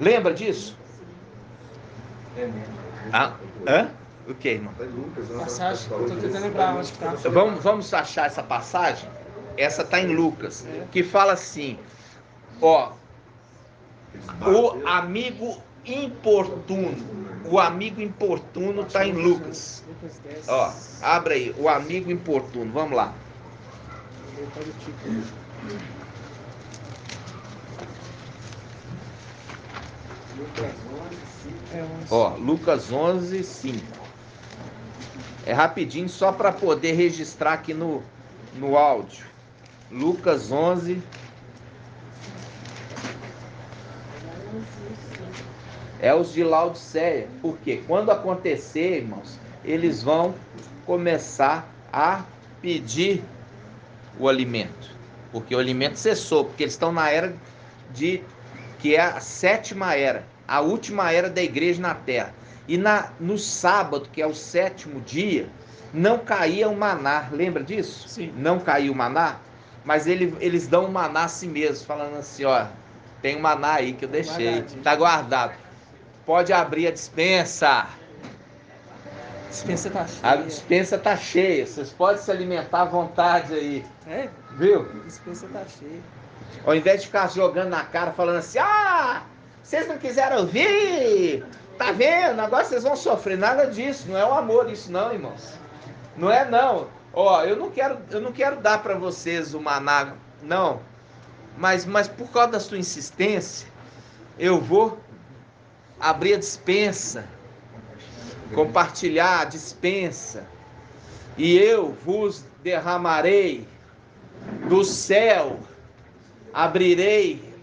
Lembra disso? O que, irmão? Passagem, estou tentando lembrar onde está. Vamos achar essa passagem? Essa está em Lucas, que fala assim, ó, o amigo importuno está em Lucas. Ó, abre aí, o amigo importuno, vamos lá. Ó, Lucas 11, 5. É rapidinho, só para poder registrar aqui no áudio. Lucas 11. É os de Laodiceia. Porque quando acontecer, irmãos, eles vão começar a pedir o alimento. Porque o alimento cessou. Porque eles estão na era que é a 7ª era. A última era da igreja na terra. E no sábado, que é o 7º dia, não caía o maná. Lembra disso? Sim. Não caía o maná, mas eles dão o maná a si mesmos, falando assim, ó, tem um maná aí que eu deixei, tá guardado. Pode abrir a dispensa. A dispensa tá cheia. A dispensa tá cheia, vocês podem se alimentar à vontade aí. É? Viu? A dispensa tá cheia. Ao invés de ficar jogando na cara, falando assim, vocês não quiseram ouvir, tá vendo? Agora vocês vão sofrer. Nada disso, não é o amor isso não, irmãos. Não é não. Ó, eu não quero dar para vocês o maná, não. Mas por causa da sua insistência, eu vou abrir a dispensa, compartilhar a dispensa, e eu vos derramarei do céu, abrirei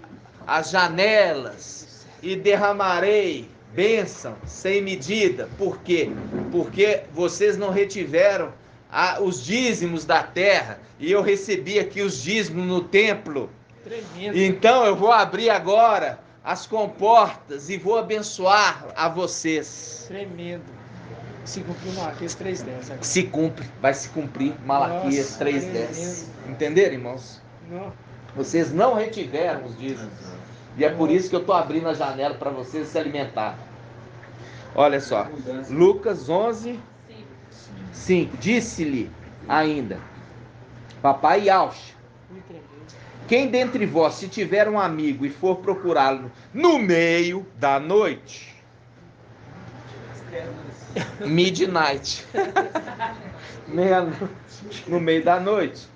as janelas e derramarei bênção sem medida. Por quê? Porque vocês não retiveram os dízimos da terra, e eu recebi aqui os dízimos no templo. Tremendo. Então eu vou abrir agora as comportas e vou abençoar a vocês. Tremendo. Se cumpriu Malaquias 3:10 agora. Se cumpre, vai se cumprir Malaquias 3:10. Entenderam, irmãos? Não. Vocês não retiveram os dízimos. E é por isso que eu estou abrindo a janela para vocês se alimentar. Olha só, Lucas 11, 5. Disse-lhe ainda, papai Alcha, quem dentre vós, se tiver um amigo e for procurá-lo no meio da noite, midnight, meia-noite, no meio da noite,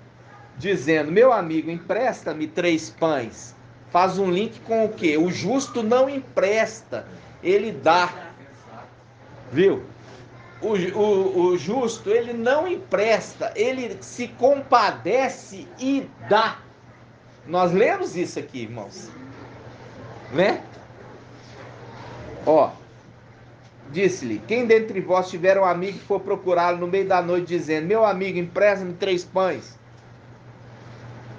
dizendo, meu amigo, empresta-me 3 pães. Faz um link com o quê? O justo não empresta, ele dá. Viu? O justo, ele não empresta, ele se compadece e dá. Nós lemos isso aqui, irmãos. Né? Ó, disse-lhe: quem dentre vós tiver um amigo que for procurá-lo no meio da noite, dizendo: meu amigo, empresta-me 3 pães,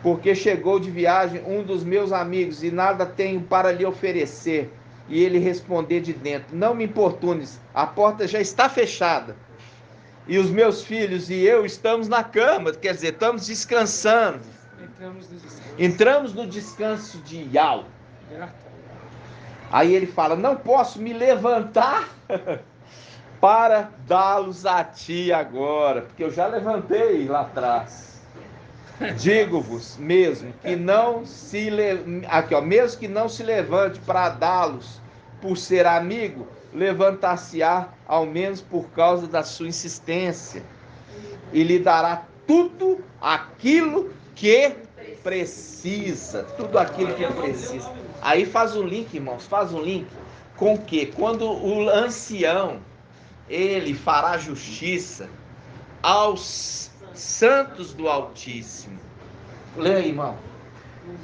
porque chegou de viagem um dos meus amigos e nada tenho para lhe oferecer. E ele responder de dentro: não me importunes, a porta já está fechada. E os meus filhos e eu estamos na cama, quer dizer, estamos descansando. Entramos no descanso de Yahweh. Aí ele fala: não posso me levantar para dá-los a ti agora, porque eu já levantei lá atrás. Digo-vos mesmo que não se aqui, ó, mesmo que não se levante para dá-los por ser amigo, levantar-se-á ao menos por causa da sua insistência, e lhe dará tudo aquilo que precisa, tudo aquilo que precisa. Aí faz um link, irmãos, faz um link com o quê? Quando o ancião, ele fará justiça aos santos do Altíssimo. Leia, irmão.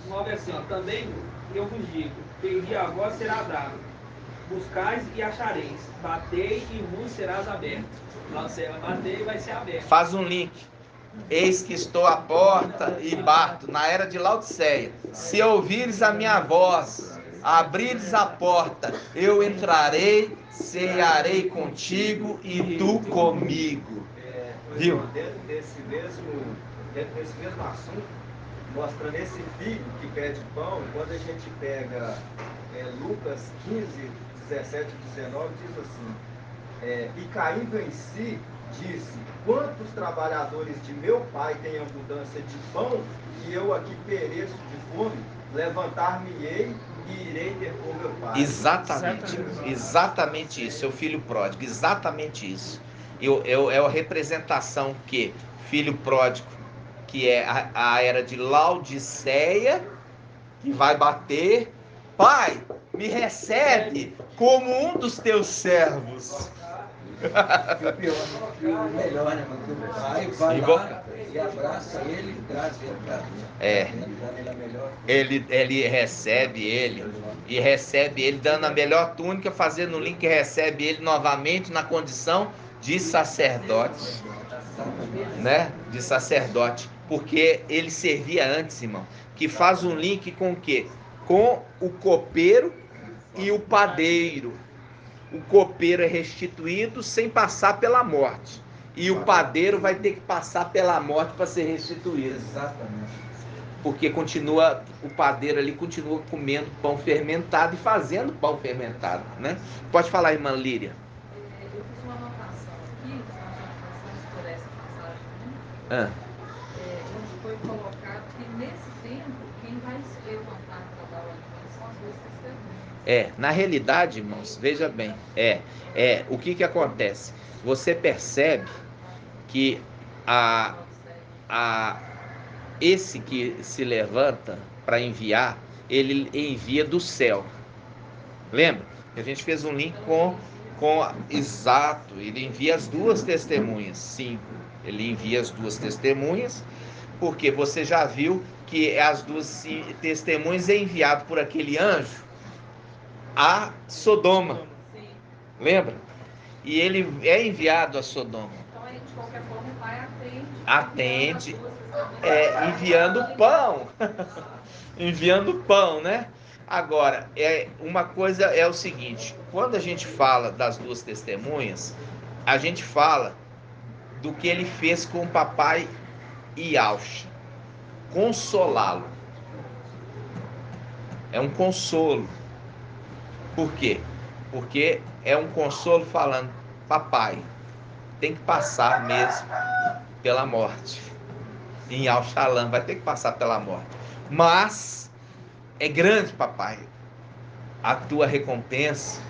9 assim, ó, também eu vos digo, pedi a vós será dado, buscais e achareis, batei e vos serás aberto. Lá você vai bater e vai ser aberto. Faz um link. Eis que estou à porta e bato, na era de Laodiceia. Se ouvires a minha voz, abrires a porta, eu entrarei, cearei contigo e tu comigo. Viu? Dentro desse mesmo assunto, mostrando esse filho que pede pão, quando a gente pega Lucas 15, 17 e 19, diz assim: e caindo em si, disse: quantos trabalhadores de meu pai têm abundância de pão, e eu aqui pereço de fome? Levantar-me-ei e irei ter com meu pai. Exatamente isso, seu filho pródigo, exatamente isso. É a representação que filho pródigo, que é a era de Laodiceia, que vai bater: pai, me recebe como um dos teus servos. E o pior, o melhor, né? Porque o pai vai lá e abraça ele, traz ele para ele recebe ele, e recebe ele dando a melhor túnica, fazendo o link, recebe ele novamente na condição de sacerdote, né? De sacerdote, porque ele servia antes, irmão, que faz um link com o quê? Com o copeiro e o padeiro. O copeiro é restituído sem passar pela morte, e o padeiro vai ter que passar pela morte para ser restituído. Exatamente. Porque o padeiro ali continua comendo pão fermentado e fazendo pão fermentado, né? Pode falar, irmã Líria. Eu fiz uma anotação aqui, por essa passagem, onde foi colocado que nesse tempo, quem vai se levantar para dar o alimento são as duas testemunhas. Na realidade, irmãos, veja bem, o que acontece? Você percebe que esse que se levanta para enviar, ele envia do céu. Lembra? A gente fez um link exato, ele envia as duas testemunhas, sim, ele envia as duas testemunhas, porque você já viu que as duas testemunhas é enviado por aquele anjo a Sodoma, lembra? E ele é enviado a Sodoma. Então, aí, de qualquer forma, o pai atende, enviando pão, enviando pão, né? Agora, uma coisa é o seguinte: quando a gente fala das duas testemunhas, a gente fala do que ele fez com o papai Yahusha, consolá-lo. É um consolo. Por quê? Porque é um consolo falando: papai, tem que passar mesmo pela morte. Em Al-Shalam vai ter que passar pela morte. Mas é grande, papai, a tua recompensa.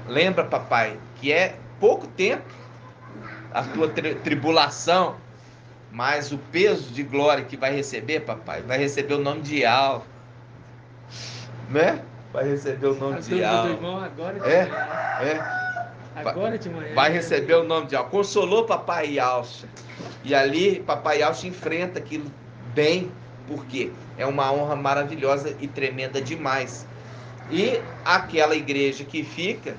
Lembra, papai, que é pouco tempo a tua tribulação, mas o peso de glória que vai receber, papai, vai receber o nome de Al, né? Vai receber o nome de Al. Agora de manhã. Vai receber o nome de Al. Consolou papai Yahusha. E ali papai Yahusha enfrenta aquilo bem, porque é uma honra maravilhosa e tremenda demais E aquela igreja que fica,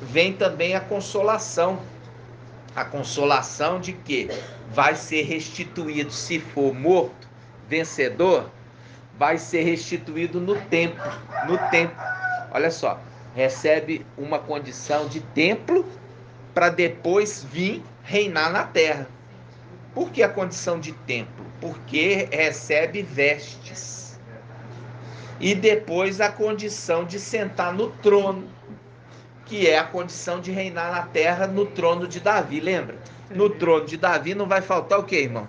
vem também a consolação. A consolação de que vai ser restituído, se for morto, vencedor, vai ser restituído no templo. No templo. Olha só, recebe uma condição de templo para depois vir reinar na terra. Por que a condição de templo? Porque recebe vestes. E depois a condição de sentar no trono, que é a condição de reinar na terra no trono de Davi, lembra? No trono de Davi não vai faltar o quê, irmão?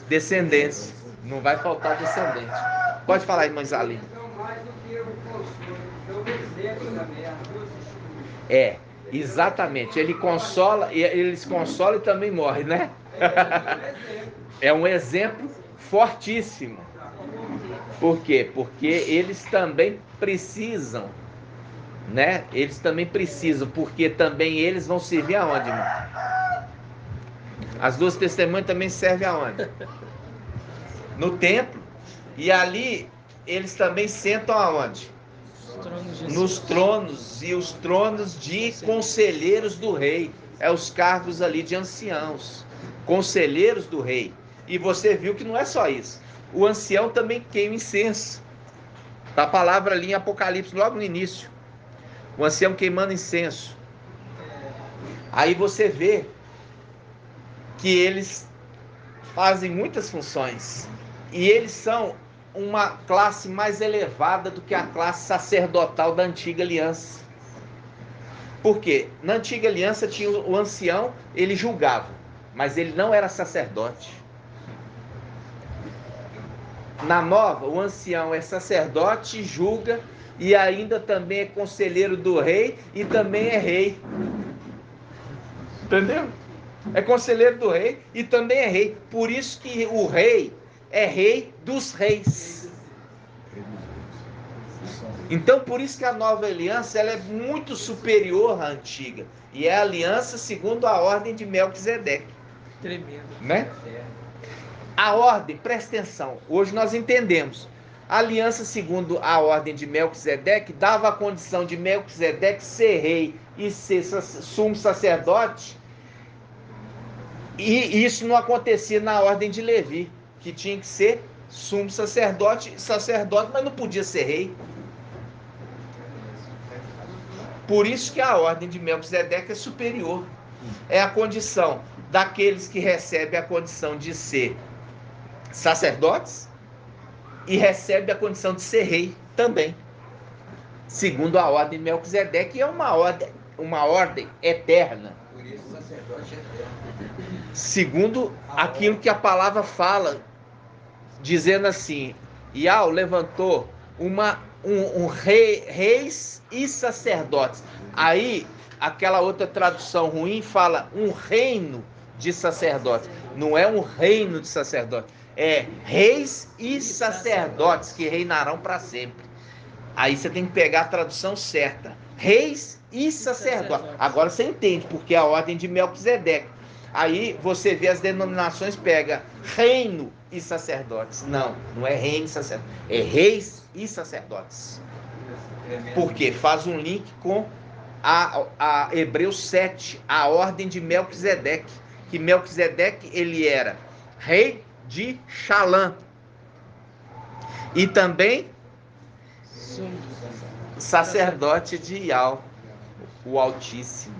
Descendência. Não vai faltar descendente. Pode falar, irmã Isaline. É, exatamente. Ele consola, eles consolam e também morrem, né? É um exemplo fortíssimo. Por quê? Porque eles também precisam, né? Eles também precisam, porque também eles vão servir aonde, irmão? As duas testemunhas também servem aonde? No templo. E ali eles também sentam aonde? Nos tronos, e os tronos de conselheiros do rei. É os cargos ali de anciãos, conselheiros do rei. E você viu que não é só isso. O ancião também queima incenso. Tá a palavra ali em Apocalipse, logo no início. O ancião queimando incenso. Aí você vê que eles fazem muitas funções. E eles são uma classe mais elevada do que a classe sacerdotal da antiga aliança. Por quê? Na antiga aliança tinha o ancião, ele julgava, mas ele não era sacerdote. Na nova, o ancião é sacerdote, julga e ainda também é conselheiro do rei e também é rei. Entendeu? É conselheiro do rei e também é rei. Por isso que o rei é rei dos reis. Então, por isso que a nova aliança ela é muito superior à antiga. E é a aliança segundo a ordem de Melquisedeque. Tremendo. Né? A ordem, presta atenção, hoje nós entendemos. A aliança segundo a ordem de Melquisedeque dava a condição de Melquisedeque ser rei e ser sumo sacerdote. E isso não acontecia na ordem de Levi, que tinha que ser sumo sacerdote, mas não podia ser rei. Por isso que a ordem de Melquisedeque é superior. É a condição daqueles que recebem a condição de ser sacerdotes e recebem a condição de ser rei também. Segundo a ordem de Melquisedeque, é uma ordem eterna. Por isso o sacerdote é eterno. Segundo aquilo que a palavra fala, dizendo assim, Iau levantou reis e sacerdotes. Aí, aquela outra tradução ruim fala um reino de sacerdotes. Não é um reino de sacerdotes, é reis e sacerdotes que reinarão para sempre. Aí você tem que pegar a tradução certa. Reis e sacerdotes. Agora você entende porque é a ordem de Melquisedeque. Aí você vê as denominações, pega reino e sacerdotes. Não, não é reino e sacerdotes. É reis e sacerdotes. Por quê? Faz um link com a Hebreus 7, a ordem de Melquisedeque. Que Melquisedeque, ele era rei de Xalã. E também sacerdote de Iau, o Altíssimo.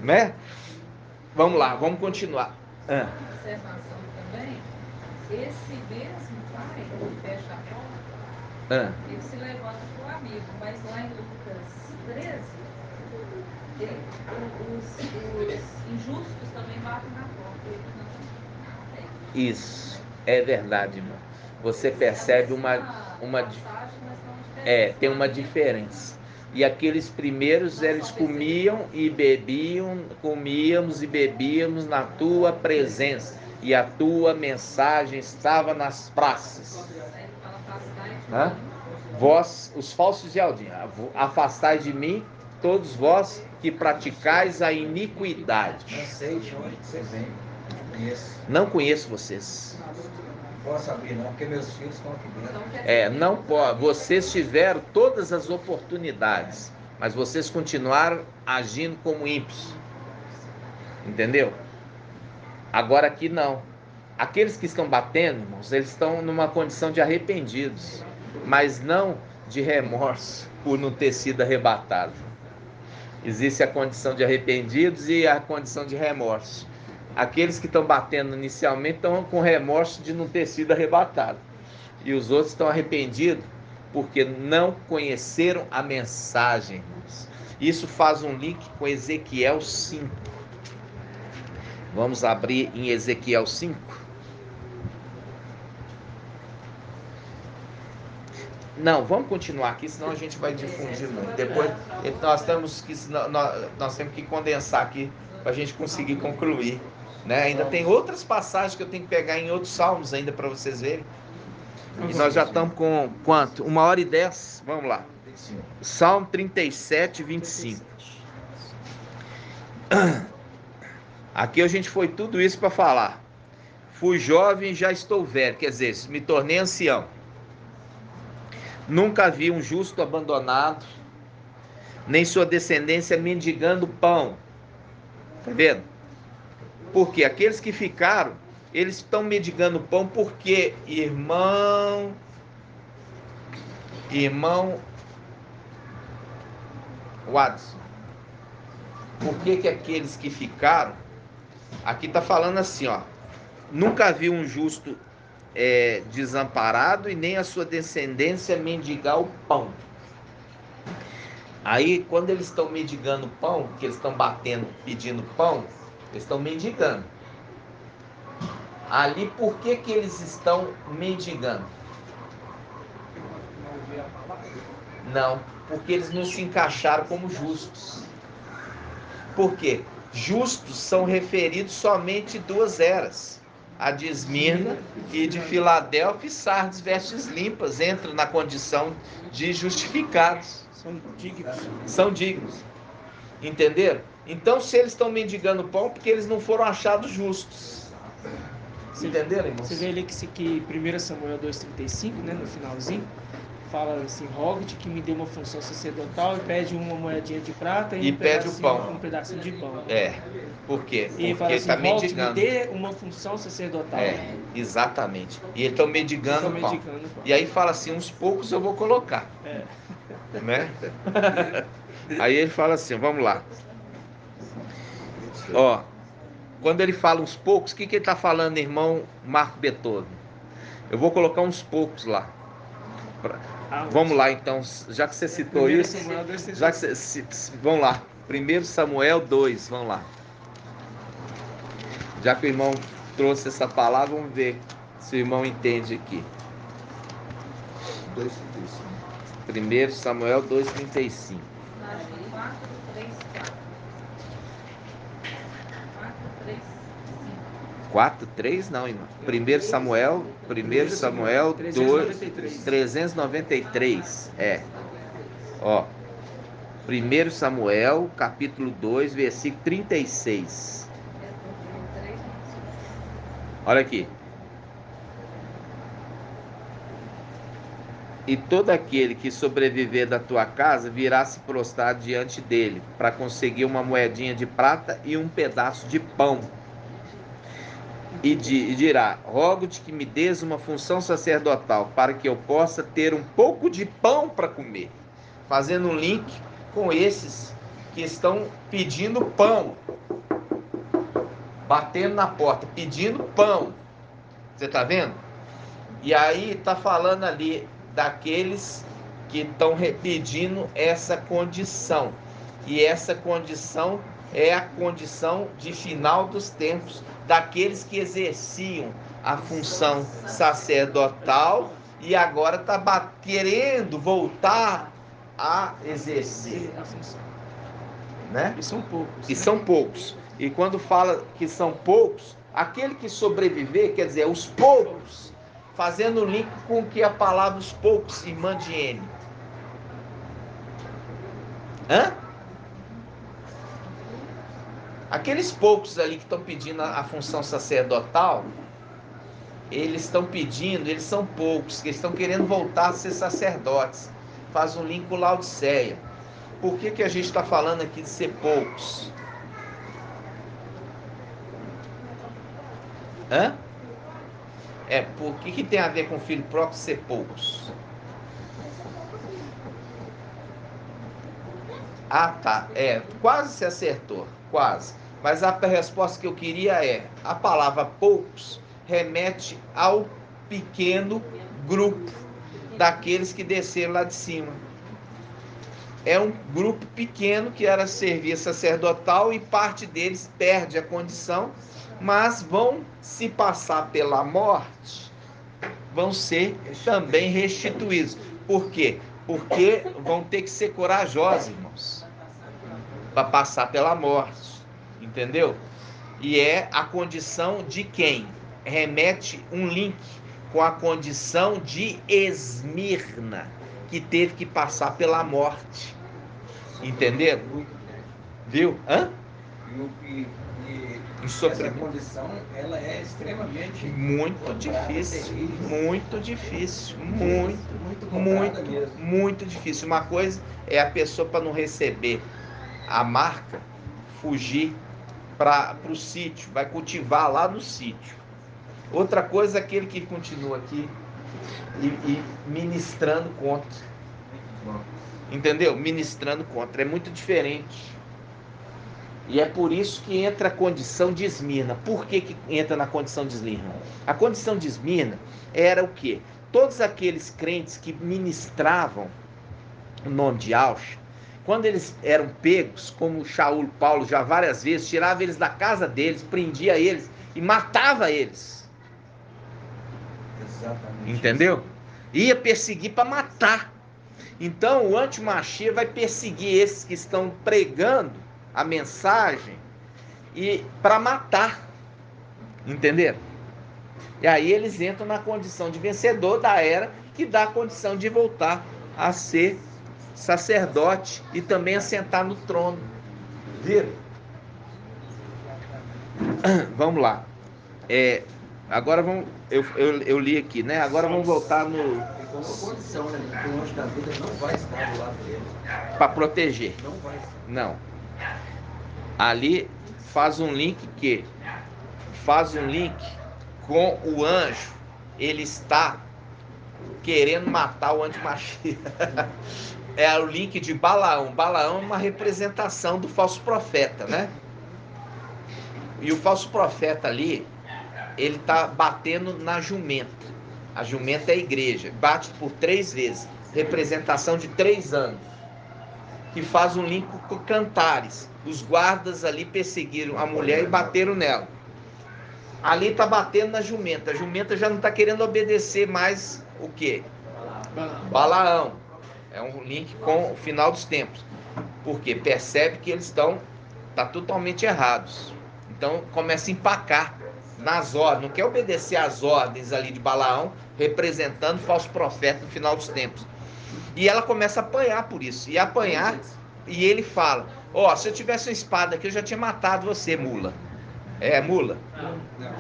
Né? Vamos lá, vamos continuar. Observação também, esse mesmo pai que fecha a porta, ele se levanta para o amigo, mas lá em Lucas 13, os injustos também batem na porta. Isso, é verdade, irmão. Você percebe tem uma diferença. E aqueles primeiros, eles comiam e bebiam, comíamos e bebíamos na tua presença. E a tua mensagem estava nas praças. Vós, os falsos de Aldinha, afastai de mim, todos vós que praticais a iniquidade. Não sei de onde você vem. Não conheço vocês. posso abrir não, porque meus filhos estão aqui dentro. Então, quer dizer, Não pode. Vocês tiveram todas as oportunidades, mas vocês continuaram agindo como ímpios. Entendeu? Agora aqui não. Aqueles que estão batendo, irmãos, eles estão numa condição de arrependidos, mas não de remorso por não ter sido arrebatado. Existe a condição de arrependidos e a condição de remorso. Aqueles que estão batendo inicialmente estão com remorso de não ter sido arrebatados. E os outros estão arrependidos porque não conheceram a mensagem, irmãos. Isso faz um link com Ezequiel 5. Vamos abrir em Ezequiel 5. Não, vamos continuar aqui, senão a gente vai difundir muito. Depois nós temos que condensar aqui para a gente conseguir concluir, né? Ainda tem outras passagens que eu tenho que pegar em outros salmos ainda para vocês verem. E nós já estamos com quanto? 1h10? Vamos lá. Salmo 37, 25. Aqui a gente foi tudo isso para falar. Fui jovem, já estou velho. Quer dizer, me tornei ancião. Nunca vi um justo abandonado, nem sua descendência mendigando pão. Tá vendo? Porque aqueles que ficaram, eles estão mendigando pão porque, irmão Watson, por que aqueles que ficaram, aqui está falando assim, ó, nunca vi um justo desamparado e nem a sua descendência mendigar o pão. Aí quando eles estão mendigando pão, que eles estão batendo, pedindo pão, eles estão mendigando. Ali, por que eles estão mendigando? Não, porque eles não se encaixaram como justos. Por quê? Justos são referidos somente duas eras. A de Esmirna e de Filadélfia e Sardes, vestes limpas, entram na condição de justificados. São dignos. Entenderam? Então, se eles estão mendigando pão, porque eles não foram achados justos. Entenderam, irmãos? Você vê ali que 1 Samuel 2,35, né, no finalzinho, fala assim: rogo-te que me dê uma função sacerdotal, e pede uma moedinha de prata e pede o pão. Um pedacinho de pão. Por quê? E ele fala assim: está mendigando. Me dê uma função sacerdotal. Exatamente. E eles estão mendigando o pão. E aí fala assim: uns poucos eu vou colocar. Né? Aí ele fala assim, vamos lá. Ó, quando ele fala uns poucos, o que ele está falando, irmão Marco Beethoven? Eu vou colocar uns poucos lá. Vamos lá, então, já que você citou isso, vamos lá. 1 Samuel 2, vamos lá. Já que o irmão trouxe essa palavra, vamos ver se o irmão entende aqui. 1 Samuel 2,35. 4:3 não, irmão. 1 Samuel 2, 393. Ó. 1 Samuel, capítulo 2, versículo 36. Olha aqui. E todo aquele que sobreviver da tua casa virá se prostrar diante dele, para conseguir uma moedinha de prata e um pedaço de pão. E dirá: rogo-te que me des uma função sacerdotal, para que eu possa ter um pouco de pão para comer. Fazendo um link com esses que estão pedindo pão, batendo na porta, pedindo pão. Você está vendo? E aí está falando ali daqueles que estão pedindo essa condição. E essa condição é a condição de final dos tempos, daqueles que exerciam a função sacerdotal e agora está querendo voltar a exercer a função. Né? E são poucos. E são poucos. E quando fala que são poucos, aquele que sobreviver, quer dizer, os poucos, fazendo link com o que a palavra os poucos, irmã Diene. Aqueles poucos ali que estão pedindo a função sacerdotal, eles estão pedindo, eles são poucos, que eles estão querendo voltar a ser sacerdotes. Faz um link com Laodiceia. Por que a gente está falando aqui de ser poucos? Hã? Por que tem a ver com o filho próprio ser poucos? Ah, tá. Quase se acertou. Quase. Mas a resposta que eu queria a palavra poucos remete ao pequeno grupo daqueles que desceram lá de cima. É um grupo pequeno que era servir sacerdotal e parte deles perde a condição, mas vão se passar pela morte, vão ser também restituídos. Por quê? Porque vão ter que ser corajosos, irmãos, para passar pela morte, entendeu? E é a condição de quem? Remete um link com a condição de Esmirna, que teve que passar pela morte. Entenderam? Viu? Hã? Essa condição, ela é extremamente muito difícil, muito difícil, muito difícil. Uma coisa é a pessoa, para não receber a marca, fugir para o sítio, vai cultivar lá no sítio. Outra coisa é aquele que continua aqui e ministrando contra. Entendeu? Ministrando contra. É muito diferente. E é por isso que entra a condição de Esmirna. Por que entra na condição de Esmirna? A condição de Esmirna era o quê? Todos aqueles crentes que ministravam o nome de Alcha, quando eles eram pegos, como Shaul, Paulo já várias vezes, tirava eles da casa deles, prendia eles e matava eles. Exatamente. Entendeu? Ia perseguir para matar. Então o anti-Machia vai perseguir esses que estão pregando a mensagem e para matar. Entenderam? E aí eles entram na condição de vencedor da era, que dá a condição de voltar a ser sacerdote e também assentar no trono. Viram? Vamos lá. Agora vamos. Eu li aqui, né? Agora vamos voltar no. Como condição, né? O anjo da vida não vai estar do lado dele. Para proteger. Não vai estar. Não. Ali faz um link com o anjo. Ele está querendo matar o anti-Machia. É o link de Balaão. Balaão é uma representação do falso profeta, né? E o falso profeta ali, ele está batendo na jumenta. A jumenta é a igreja. Bate por 3 vezes. Representação de 3 anos. Que faz um link com Cantares. Os guardas ali perseguiram a mulher e bateram nela. Ali está batendo na jumenta. A jumenta já não está querendo obedecer mais o quê? Balaão. É um link com o final dos tempos. Porque percebe que eles estão totalmente errados. Então começa a empacar nas ordens. Não quer obedecer às ordens ali de Balaão, representando o falso profeta no final dos tempos. E ela começa a apanhar por isso. E apanhar, e ele fala: se eu tivesse uma espada aqui, eu já tinha matado você, mula. Mula?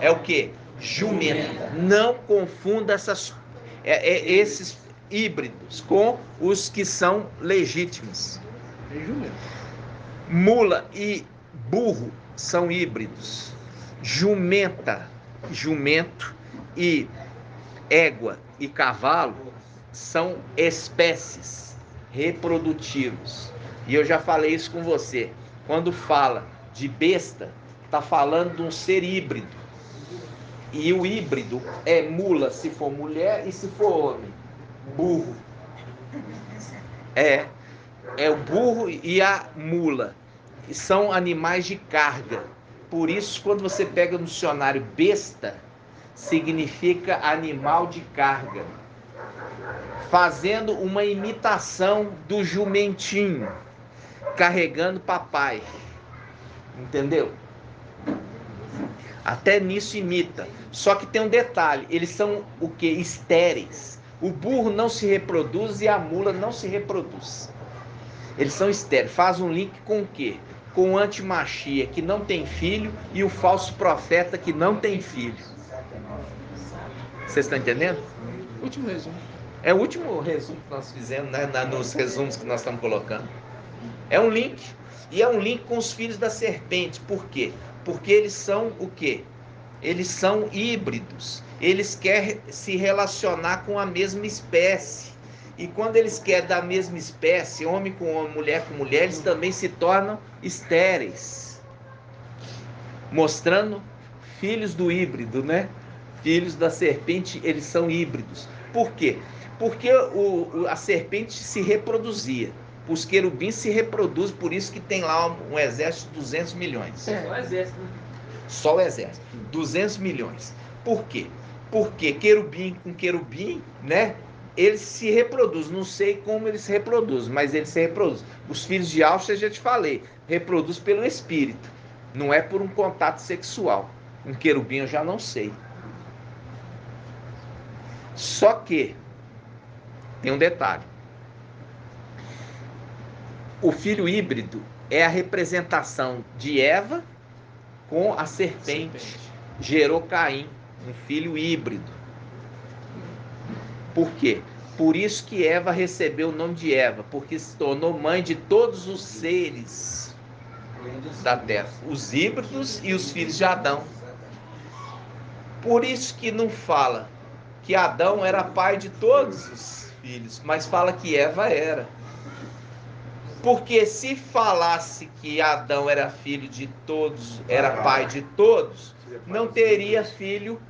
É o quê? Jumenta. Não confunda esses híbridos com os que são legítimos. Mula e burro são híbridos. Jumento e égua e cavalo são espécies reprodutivos. E eu já falei isso com você. Quando fala de besta, está falando de um ser híbrido. E o híbrido é mula se for mulher e se for homem. Burro. É o burro e a mula. E são animais de carga. Por isso, quando você pega no dicionário besta, significa animal de carga. Fazendo uma imitação do jumentinho, carregando papai. Entendeu? Até nisso imita. Só que tem um detalhe, eles são o quê? Estéreis. O burro não se reproduz e a mula não se reproduz. Eles são estéreis. Faz um link com o quê? Com o anti-Machia, que não tem filho, e o falso profeta, que não tem filho. Vocês estão entendendo? Último resumo. É o último resumo que nós fizemos, né? Nos resumos que nós estamos colocando. É um link. E é um link com os filhos da serpente. Por quê? Porque eles são o quê? Eles são híbridos. Eles querem se relacionar com a mesma espécie. E quando eles querem da mesma espécie, homem com homem, mulher com mulher, eles também se tornam estéreis. Mostrando filhos do híbrido, né? Filhos da serpente, eles são híbridos. Por quê? Porque a serpente se reproduzia. Os querubins se reproduzem, por isso que tem lá um exército de 200 milhões. Só o exército, né? Só o exército. 200 milhões. Por quê? Porque querubim com querubim, né? Eles se reproduzem. Não sei como eles se reproduzem, mas eles se reproduzem. Os filhos de Alcha, eu já te falei, reproduz pelo espírito. Não é por um contato sexual. Um querubim eu já não sei. Só que tem um detalhe. O filho híbrido é a representação de Eva com a serpente. Gerou Caim, um filho híbrido. Por quê? Por isso que Eva recebeu o nome de Eva, porque se tornou mãe de todos os seres da terra, os híbridos e os filhos de Adão. Por isso que não fala que Adão era pai de todos os filhos, mas fala que Eva era. Porque se falasse que Adão era filho de todos, era pai de todos, não teria filho,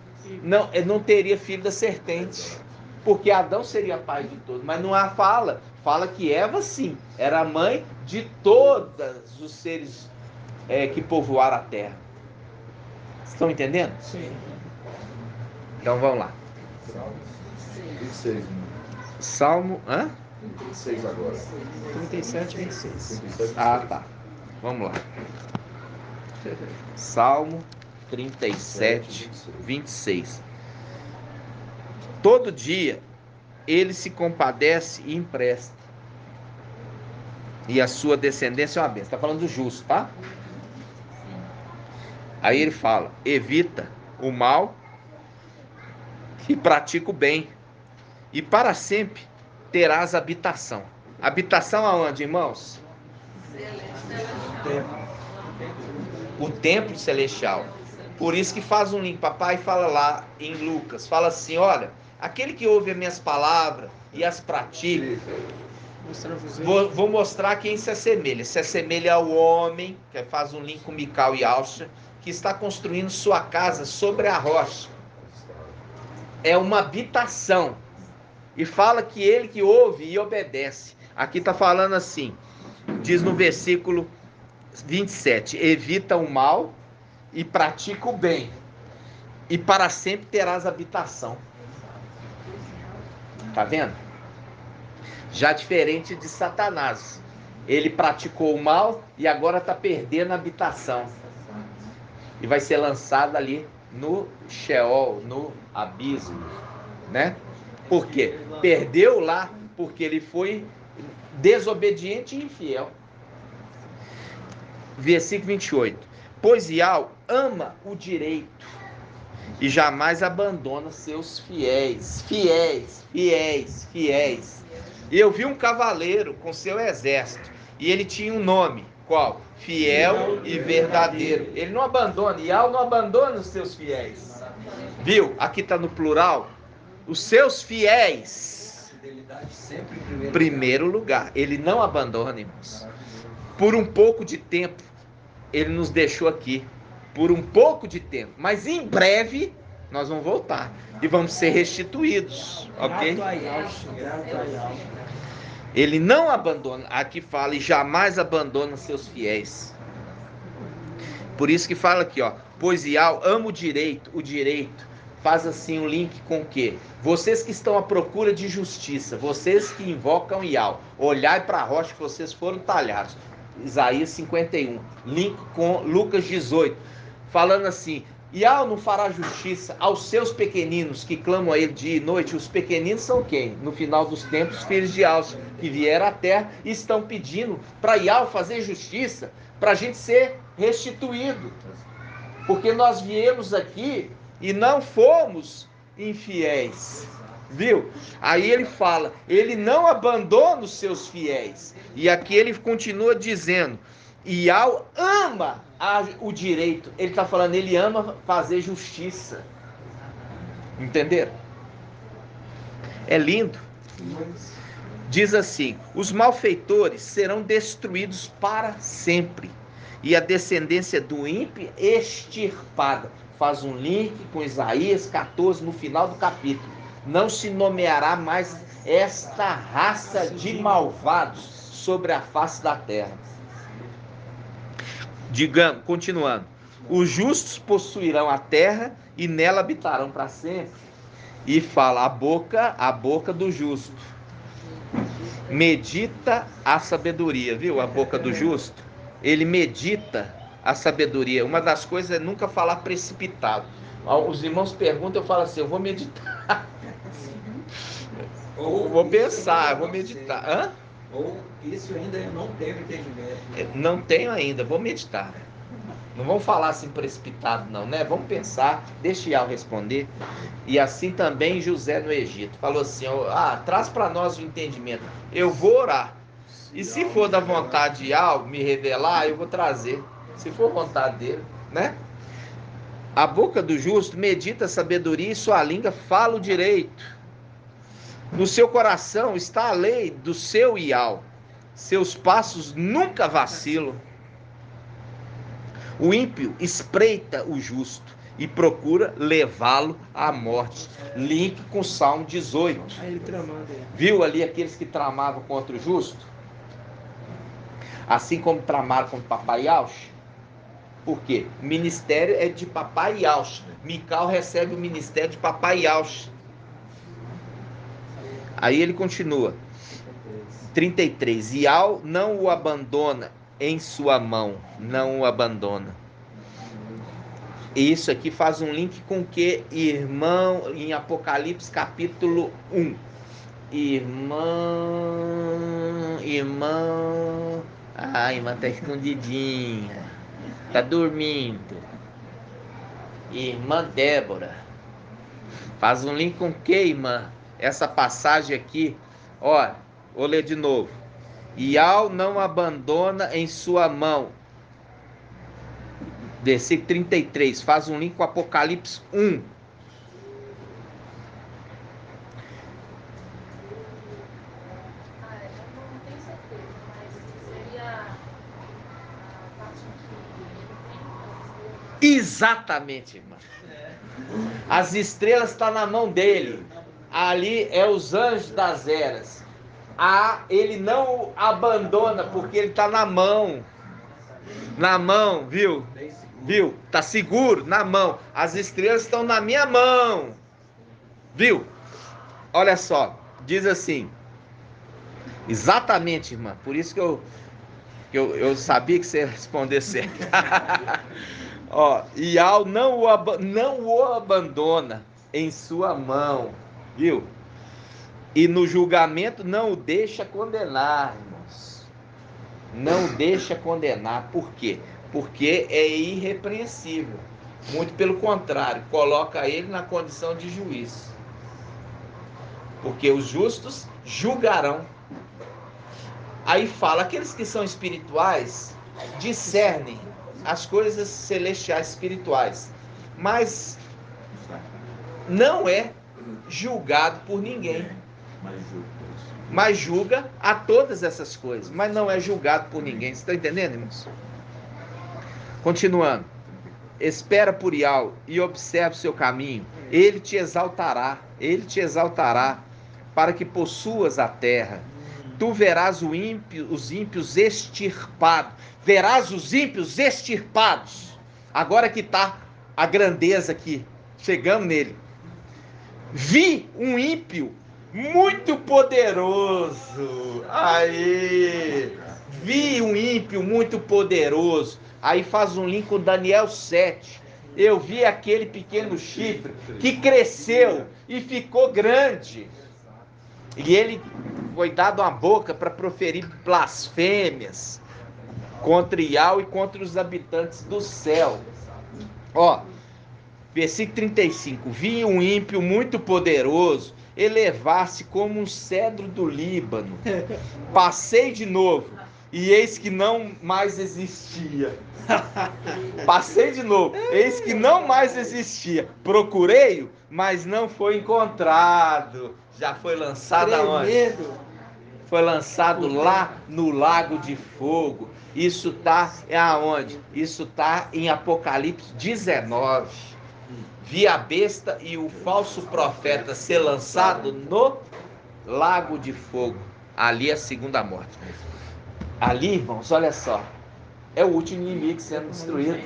não teria filho da serpente. Porque Adão seria pai de todos, mas não há fala que Eva sim, era mãe de todos os seres que povoaram a terra. Estão entendendo? Sim. Então vamos lá. 26. Salmo, 26 agora. 37, 26. Ah, tá. Vamos lá. Salmo 37, 26. Todo dia ele se compadece e empresta. E a sua descendência é uma bênção. Está falando do justo, tá? Aí ele fala: evita o mal e pratica o bem, e para sempre terás habitação. Habitação aonde, irmãos? O templo celestial. Por isso que faz um link, papai fala lá em Lucas, fala assim: olha, aquele que ouve as minhas palavras e as pratica, vou mostrar quem se assemelha. Se assemelha ao homem, que faz um link com Mical e Alcha, que está construindo sua casa sobre a rocha. É uma habitação. E fala que ele que ouve e obedece. Aqui está falando assim, diz no versículo 27, evita o mal e pratica o bem, e para sempre terás habitação. Tá vendo? Já diferente de Satanás, ele praticou o mal e agora está perdendo a habitação, e vai ser lançado ali no Sheol, no abismo, né? Por quê? Perdeu lá porque ele foi desobediente e infiel. Versículo 28. Pois Ial ama o direito e jamais abandona seus fiéis. Fiéis. E eu vi um cavaleiro com seu exército, e ele tinha um nome. Qual? Fiel e verdadeiro. Ele não abandona, Ial não abandona os seus fiéis. Viu? Aqui está no plural. Os seus fiéis. Fidelidade sempre em Primeiro lugar. Ele não abandona, irmãos. Por um pouco de tempo, ele nos deixou aqui. Por um pouco de tempo. Mas em breve, nós vamos voltar. E vamos ser restituídos. Ok? Ele não abandona. Aqui fala, e jamais abandona seus fiéis. Por isso que fala aqui, ó. Pois Ial ama o direito. Faz assim um link com o quê? Vocês que estão à procura de justiça, vocês que invocam Ial, olhai para a rocha que vocês foram talhados. Isaías 51, link com Lucas 18, falando assim: Ial não fará justiça aos seus pequeninos que clamam a ele dia e noite. Os pequeninos são quem? No final dos tempos, filhos de Alcha, que vieram à terra e estão pedindo para Ial fazer justiça, para a gente ser restituído. Porque nós viemos aqui e não fomos infiéis. Viu? Aí ele fala, ele não abandona os seus fiéis. E aqui ele continua dizendo, Iau ama o direito. Ele está falando, ele ama fazer justiça. Entenderam? É lindo. Diz assim, os malfeitores serão destruídos para sempre. E a descendência do ímpio extirpada. Faz um link com Isaías 14 no final do capítulo. Não se nomeará mais esta raça de malvados sobre a face da terra. Digamos, continuando, os justos possuirão a terra e nela habitarão para sempre. E fala, a boca do justo medita a sabedoria, viu? A boca do justo, ele medita a sabedoria. Uma das coisas é nunca falar precipitado. Os irmãos perguntam, eu falo assim, eu vou meditar. Ou vou pensar, vou meditar. Hã? Ou isso ainda eu não tenho entendimento. Não tenho ainda, vou meditar. Não vamos falar assim precipitado não, né? Vamos pensar, deixa Iau responder. E assim também José no Egito. Falou assim, traz para nós o entendimento. Eu vou orar. E se for da vontade de Iau me revelar, eu vou trazer. Se for vontade dele, né? A boca do justo medita a sabedoria e sua língua fala o direito. No seu coração está a lei do seu Iau. Seus passos nunca vacilam. O ímpio espreita o justo e procura levá-lo à morte. Link com o Salmo 18. Aí ele tramando aí. Viu ali aqueles que tramavam contra o justo? Assim como tramaram contra o papai Yaush. Por quê? O ministério é de papai Yaush. Mical recebe o ministério de papai Yaush. Aí ele continua. 33. Iau não o abandona em sua mão. Não o abandona. Isso aqui faz um link com o que, irmão, em Apocalipse capítulo 1. Irmã. A irmã tá escondidinha. Tá dormindo. Irmã Débora. Faz um link com o que, irmã? Essa passagem aqui, olha, vou ler de novo. Iau não abandona em sua mão. Versículo 33, faz um link com Apocalipse 1. Eu não tenho certeza, mas seria a parte que ele tem. Exatamente, irmã. As estrelas estão na mão dele. Ali é os anjos das eras. Ele não o abandona porque ele está na mão. Na mão, viu? Viu? Tá seguro na mão. As estrelas estão na minha mão. Viu? Olha só. Diz assim. Exatamente, irmã. Por isso que eu sabia que você ia responder certo. Iau não o abandona em sua mão. Viu? E no julgamento não o deixa condenar, irmãos. Não o deixa condenar. Por quê? Porque é irrepreensível. Muito pelo contrário, coloca ele na condição de juiz. Porque os justos julgarão. Aí fala, aqueles que são espirituais discernem as coisas celestiais espirituais, mas não é julgado por ninguém. Mas julga a todas essas coisas, mas não é julgado por ninguém. Vocês estão entendendo, irmãos? Continuando. Espera por Iau e observe o seu caminho. Ele te exaltará para que possuas a terra. Tu verás os ímpios extirpados. Verás os ímpios extirpados. Agora que está a grandeza aqui. Chegamos nele. Vi um ímpio muito poderoso. Aí. Vi um ímpio muito poderoso. Aí faz um link com Daniel 7. Eu vi aquele pequeno chifre que cresceu e ficou grande. E ele foi dado uma boca para proferir blasfêmias contra Iau e contra os habitantes do céu. Versículo 35. Vi um ímpio muito poderoso elevar-se como um cedro do Líbano. Passei de novo, e eis que não mais existia. Passei de novo, eis que não mais existia. Procurei-o, mas não foi encontrado. Já foi lançado aonde? Tremendo. Foi lançado lá no lago de fogo. Isso está aonde? Isso está em Apocalipse 19. Vi a besta e o falso profeta ser lançado no lago de fogo. Ali é a segunda morte. Ali, irmãos, olha só, é o último inimigo sendo destruído.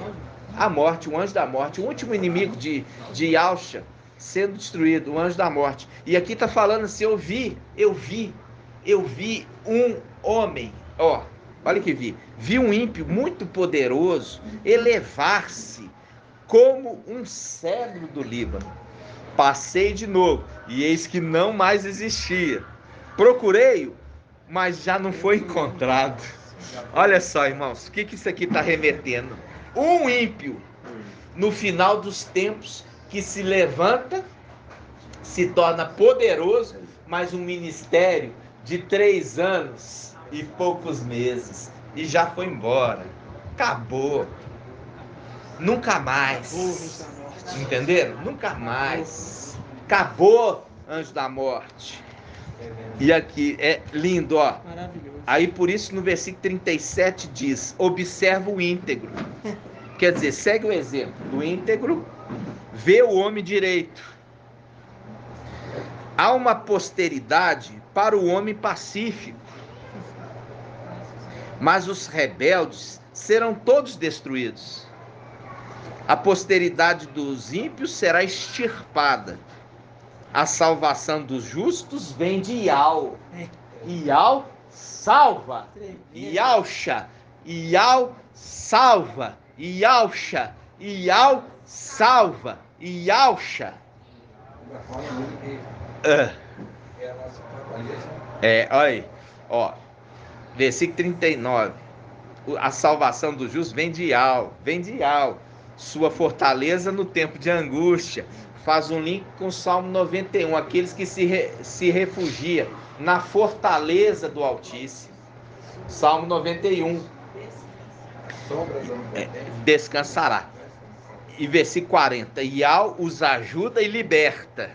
A morte, o anjo da morte, o último inimigo de Yahushua sendo destruído, o anjo da morte. E aqui está falando assim, eu vi um homem, ó, olha que vi um ímpio muito poderoso elevar-se como um cedro do Líbano. Passei de novo, e eis que não mais existia. Procurei-o, mas já não foi encontrado. Olha só, irmãos, o que isso aqui está remetendo? Um ímpio, no final dos tempos, que se levanta, se torna poderoso, mas um ministério de 3 anos e poucos meses, e já foi embora. Acabou. Nunca mais. Entenderam? Nunca mais. Acabou, anjo da morte. E aqui é lindo, ó. Maravilhoso. Aí por isso no versículo 37 diz: observa o íntegro. Quer dizer, segue o exemplo do íntegro, vê o homem direito. Há uma posteridade para o homem pacífico, mas os rebeldes serão todos destruídos. A posteridade dos ímpios será extirpada. A salvação dos justos vem de Iau. Iau salva. Yahushua. Iau salva. Yahushua. Iau salva. Yahushua. Olha aí. Ó. Versículo 39. A salvação dos justos vem de Iau. Vem de Iau. Sua fortaleza no tempo de angústia. Faz um link com o Salmo 91. Aqueles que se refugiam na fortaleza do Altíssimo. Salmo 91. Descansará. E versículo 40. Iau os ajuda e liberta.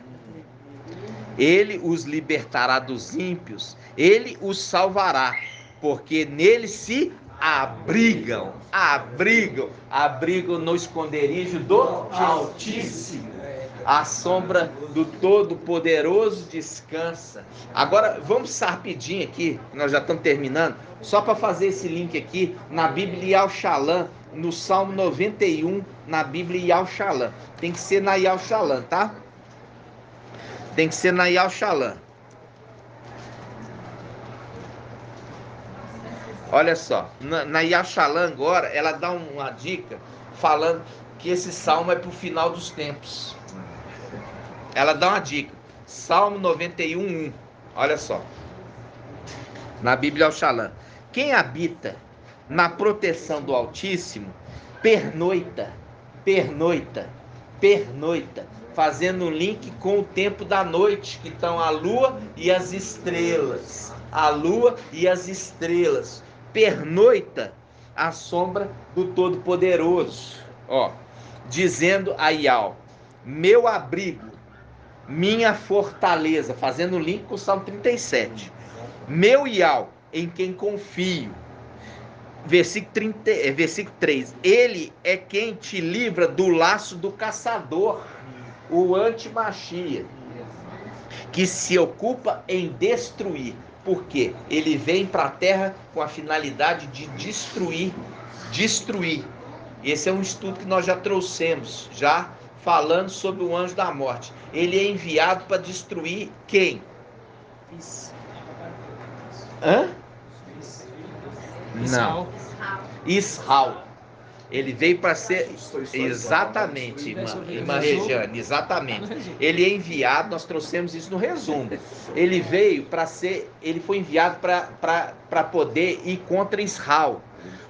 Ele os libertará dos ímpios. Ele os salvará. Porque nele se abrigam no esconderijo do Altíssimo. A sombra do Todo-Poderoso descansa. Agora, vamos rapidinho aqui, nós já estamos terminando, só para fazer esse link aqui, na Bíblia Yahushua, no Salmo 91, na Bíblia Yahushua. Tem que ser na Yahushua, tá? Tem que ser na Yahushua. Olha só, na Yahushua agora, ela dá uma dica falando que esse salmo é para o final dos tempos. Ela dá uma dica. Salmo 91:1. Olha só. Na Bíblia Yahushua. Quem habita na proteção do Altíssimo, pernoita. Fazendo um link com o tempo da noite, que estão a lua e as estrelas. A lua e as estrelas. Pernoita à sombra do Todo-Poderoso. Ó, dizendo a Iau, meu abrigo, minha fortaleza, fazendo link com o Salmo 37. Meu Iau, em quem confio. Versículo 3. Ele é quem te livra do laço do caçador, o antimachia, que se ocupa em destruir. Por quê? Ele vem para a terra com a finalidade de destruir. Esse é um estudo que nós já trouxemos, já falando sobre o anjo da morte. Ele é enviado para destruir quem? Não. Israel. Ele veio para ser... Exatamente, irmã Regiane, exatamente. Ele é enviado, nós trouxemos isso no resumo. Ele veio para ser... Ele foi enviado para poder ir contra Israel.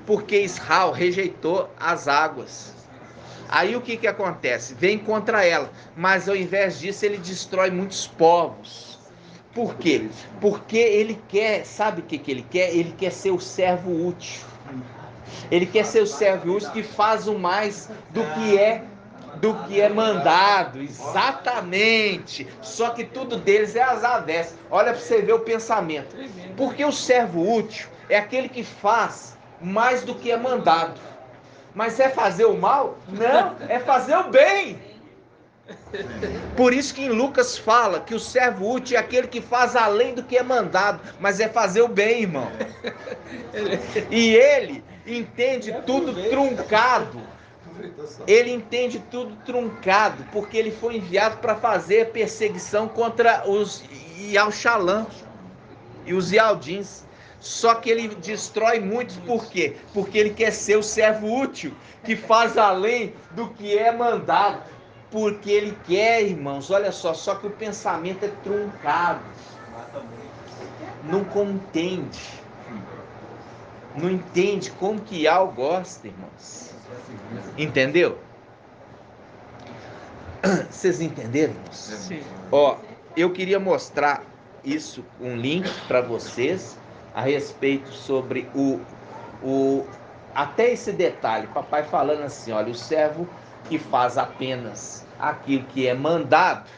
Porque Israel rejeitou as águas. Aí o que que acontece? Vem contra ela, mas ao invés disso ele destrói muitos povos. Por quê? Porque ele quer, sabe o que que ele quer? Ele quer ser o servo útil. Ele quer ser o servo útil que faz o mais do que é mandado, exatamente. Só que tudo deles é as avessas. Olha para você ver o pensamento. Porque o servo útil é aquele que faz mais do que é mandado. Mas é fazer o mal? Não, é fazer o bem. Por isso que em Lucas fala que o servo útil é aquele que faz além do que é mandado, mas é fazer o bem, irmão. E ele entende tudo truncado. Ele entende tudo truncado, porque ele foi enviado para fazer perseguição contra os Yalxalã e os Yaldins. Só que ele destrói muitos, por quê? Porque ele quer ser o servo útil, que faz além do que é mandado. Porque ele quer, irmãos, olha só que o pensamento é truncado. Não entende. Não entende como que Yal gosta, irmãos. Entendeu? Vocês entenderam, irmãos? Sim. Ó, eu queria mostrar isso, um link para vocês a respeito sobre até esse detalhe, papai falando assim, olha, o servo que faz apenas aquilo que é mandado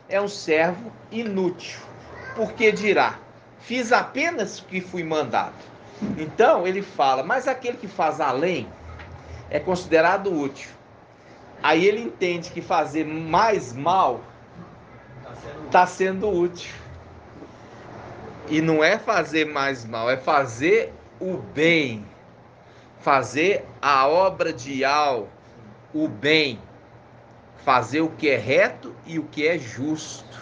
é um servo inútil, porque dirá, fiz apenas o que fui mandado. Então ele fala, mas aquele que faz além é considerado útil. Aí ele entende que fazer mais mal está sendo útil. E não é fazer mais mal, é fazer o bem. Fazer a obra de Yal, o bem. Fazer o que é reto e o que é justo.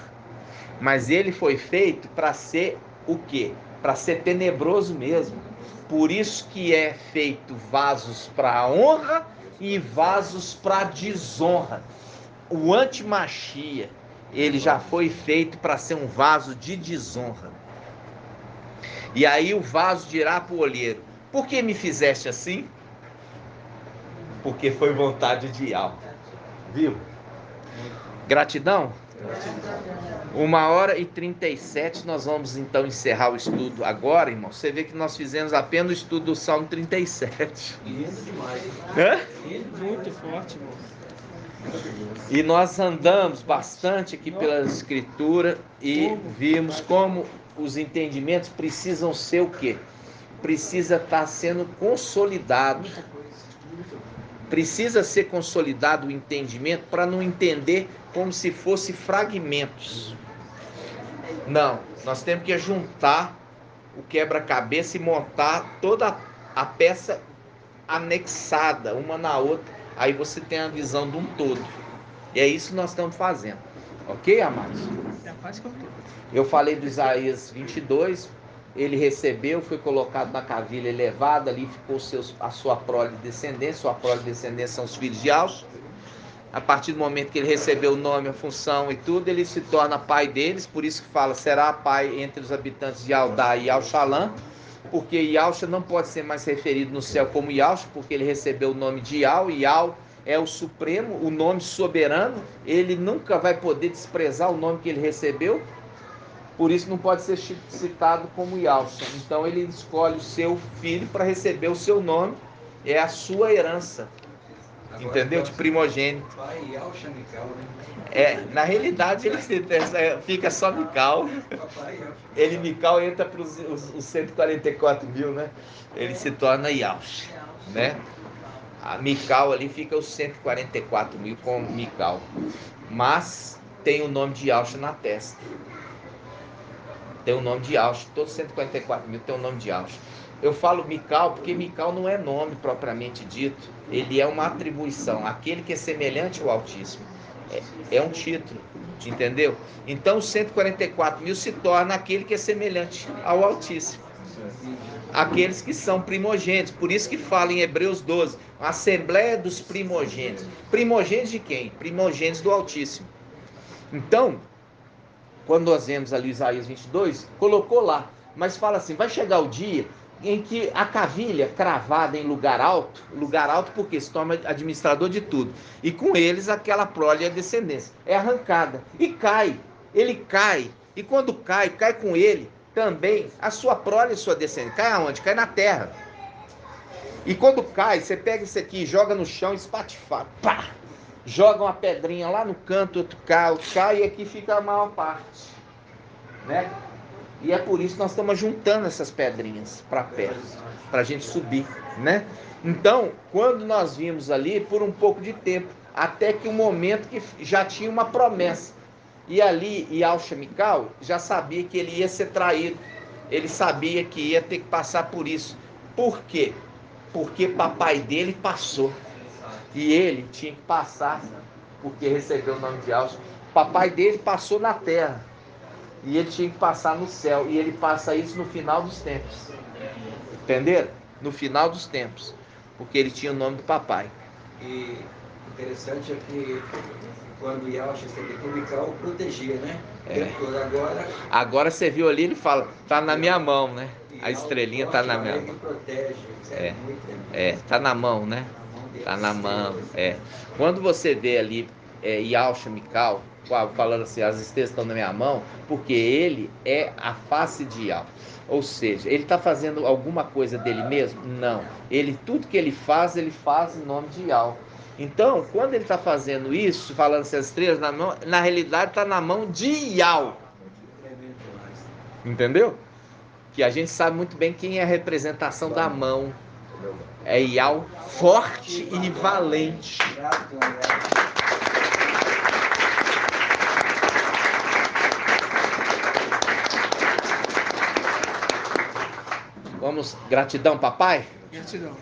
Mas ele foi feito para ser o quê? Para ser tenebroso mesmo. Por isso que é feito vasos para honra e vasos para desonra. O antimachia, ele já foi feito para ser um vaso de desonra. E aí o vaso dirá para o olheiro, por que me fizeste assim? Porque foi vontade de Yal. Viu? Gratidão? 1h37, nós vamos então encerrar o estudo agora, irmão. Você vê que nós fizemos apenas o estudo do Salmo 37. Muito forte, irmão. E nós andamos bastante aqui pela Escritura e vimos como os entendimentos precisam ser o quê? Precisa estar sendo consolidado. Precisa ser consolidado o entendimento para não entender como se fosse fragmentos. Não, nós temos que juntar o quebra-cabeça e montar toda a peça anexada uma na outra. Aí você tem a visão de um todo. E é isso que nós estamos fazendo. Ok, amados? Eu falei do Isaías 22, ele recebeu, foi colocado na cavilha elevada, ali ficou a sua prole de descendência, sua prole de descendência são os filhos de Yal. A partir do momento que ele recebeu o nome, a função e tudo, ele se torna pai deles, por isso que fala, será pai entre os habitantes de Yaldá e Yalxalã, porque Yalxa não pode ser mais referido no céu como Yalxa, porque ele recebeu o nome de Yal, e Yal é o supremo, o nome soberano, ele nunca vai poder desprezar o nome que ele recebeu, por isso não pode ser citado como Yalxa. Então ele escolhe o seu filho para receber o seu nome, é a sua herança. Entendeu? De primogênito. Na realidade ele fica só Mical. Mical entra para os 144 mil, né? Ele se torna Yalxa, né? A Mical ali fica os 144 mil com Mical. Mas tem o nome de Yalxa na testa. Tem o nome de Yalxa. Todos os 144 mil tem o nome de Yalxa. Eu falo Mical porque Mical não é nome propriamente dito. Ele é uma atribuição. Aquele que é semelhante ao Altíssimo. É um título. Entendeu? Então os 144 mil se torna aquele que é semelhante ao Altíssimo. Aqueles que são primogênitos. Por isso que fala em Hebreus 12. A Assembleia dos primogênitos. Primogênitos de quem? Primogênitos do Altíssimo. Então, quando nós vemos ali Isaías 22, colocou lá. Mas fala assim, vai chegar o dia em que a cavilha cravada em lugar alto porque se torna administrador de tudo, e com eles aquela prole e a descendência é arrancada e cai, ele cai, e quando cai com ele também a sua prole e sua descendência. Cai aonde? Cai na terra. E quando cai, você pega isso aqui, joga no chão, espatifado, pá! Joga uma pedrinha lá no canto, outro cai, e aqui fica a maior parte, né? E é por isso que nós estamos juntando essas pedrinhas para perto, para a gente subir, né? Então, quando nós vimos ali, por um pouco de tempo, até que um momento que já tinha uma promessa. E ali, Yalcha Mikal já sabia que ele ia ser traído. Ele sabia que ia ter que passar por isso. Por quê? Porque papai dele passou. E ele tinha que passar, porque recebeu o nome de Yalcha. Papai dele passou na terra. E ele tinha que passar no céu. E ele passa isso no final dos tempos. Entenderam? No final dos tempos. Porque ele tinha o nome do papai. E interessante é que quando Yalcha esteve aqui, o Mikal protegia, né? Agora você viu ali, ele fala, tá na minha mão, né? A estrelinha tá na minha mão. Tá na mão, né? Tá na mão, Quando você vê ali Yalcha Mikal, falando assim, as estrelas estão na minha mão, porque ele é a face de Yalcha. Ou seja, ele está fazendo alguma coisa dele mesmo? Não. Tudo que ele faz em nome de Yalcha. Então, quando ele está fazendo isso, falando assim, as estrelas na mão, na realidade está na mão de Yalcha. Entendeu? Que a gente sabe muito bem quem é a representação da mão. É Yalcha forte e valente. Vamos, gratidão, papai? Gratidão.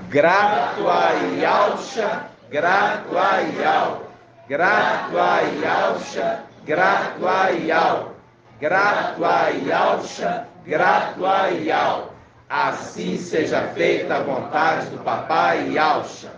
Grato a Yalcha, grato a Yal. Grato a Yalcha, grato a Yal. Grato a Yalcha, grato a Yal. Assim seja feita a vontade do papai Yalcha.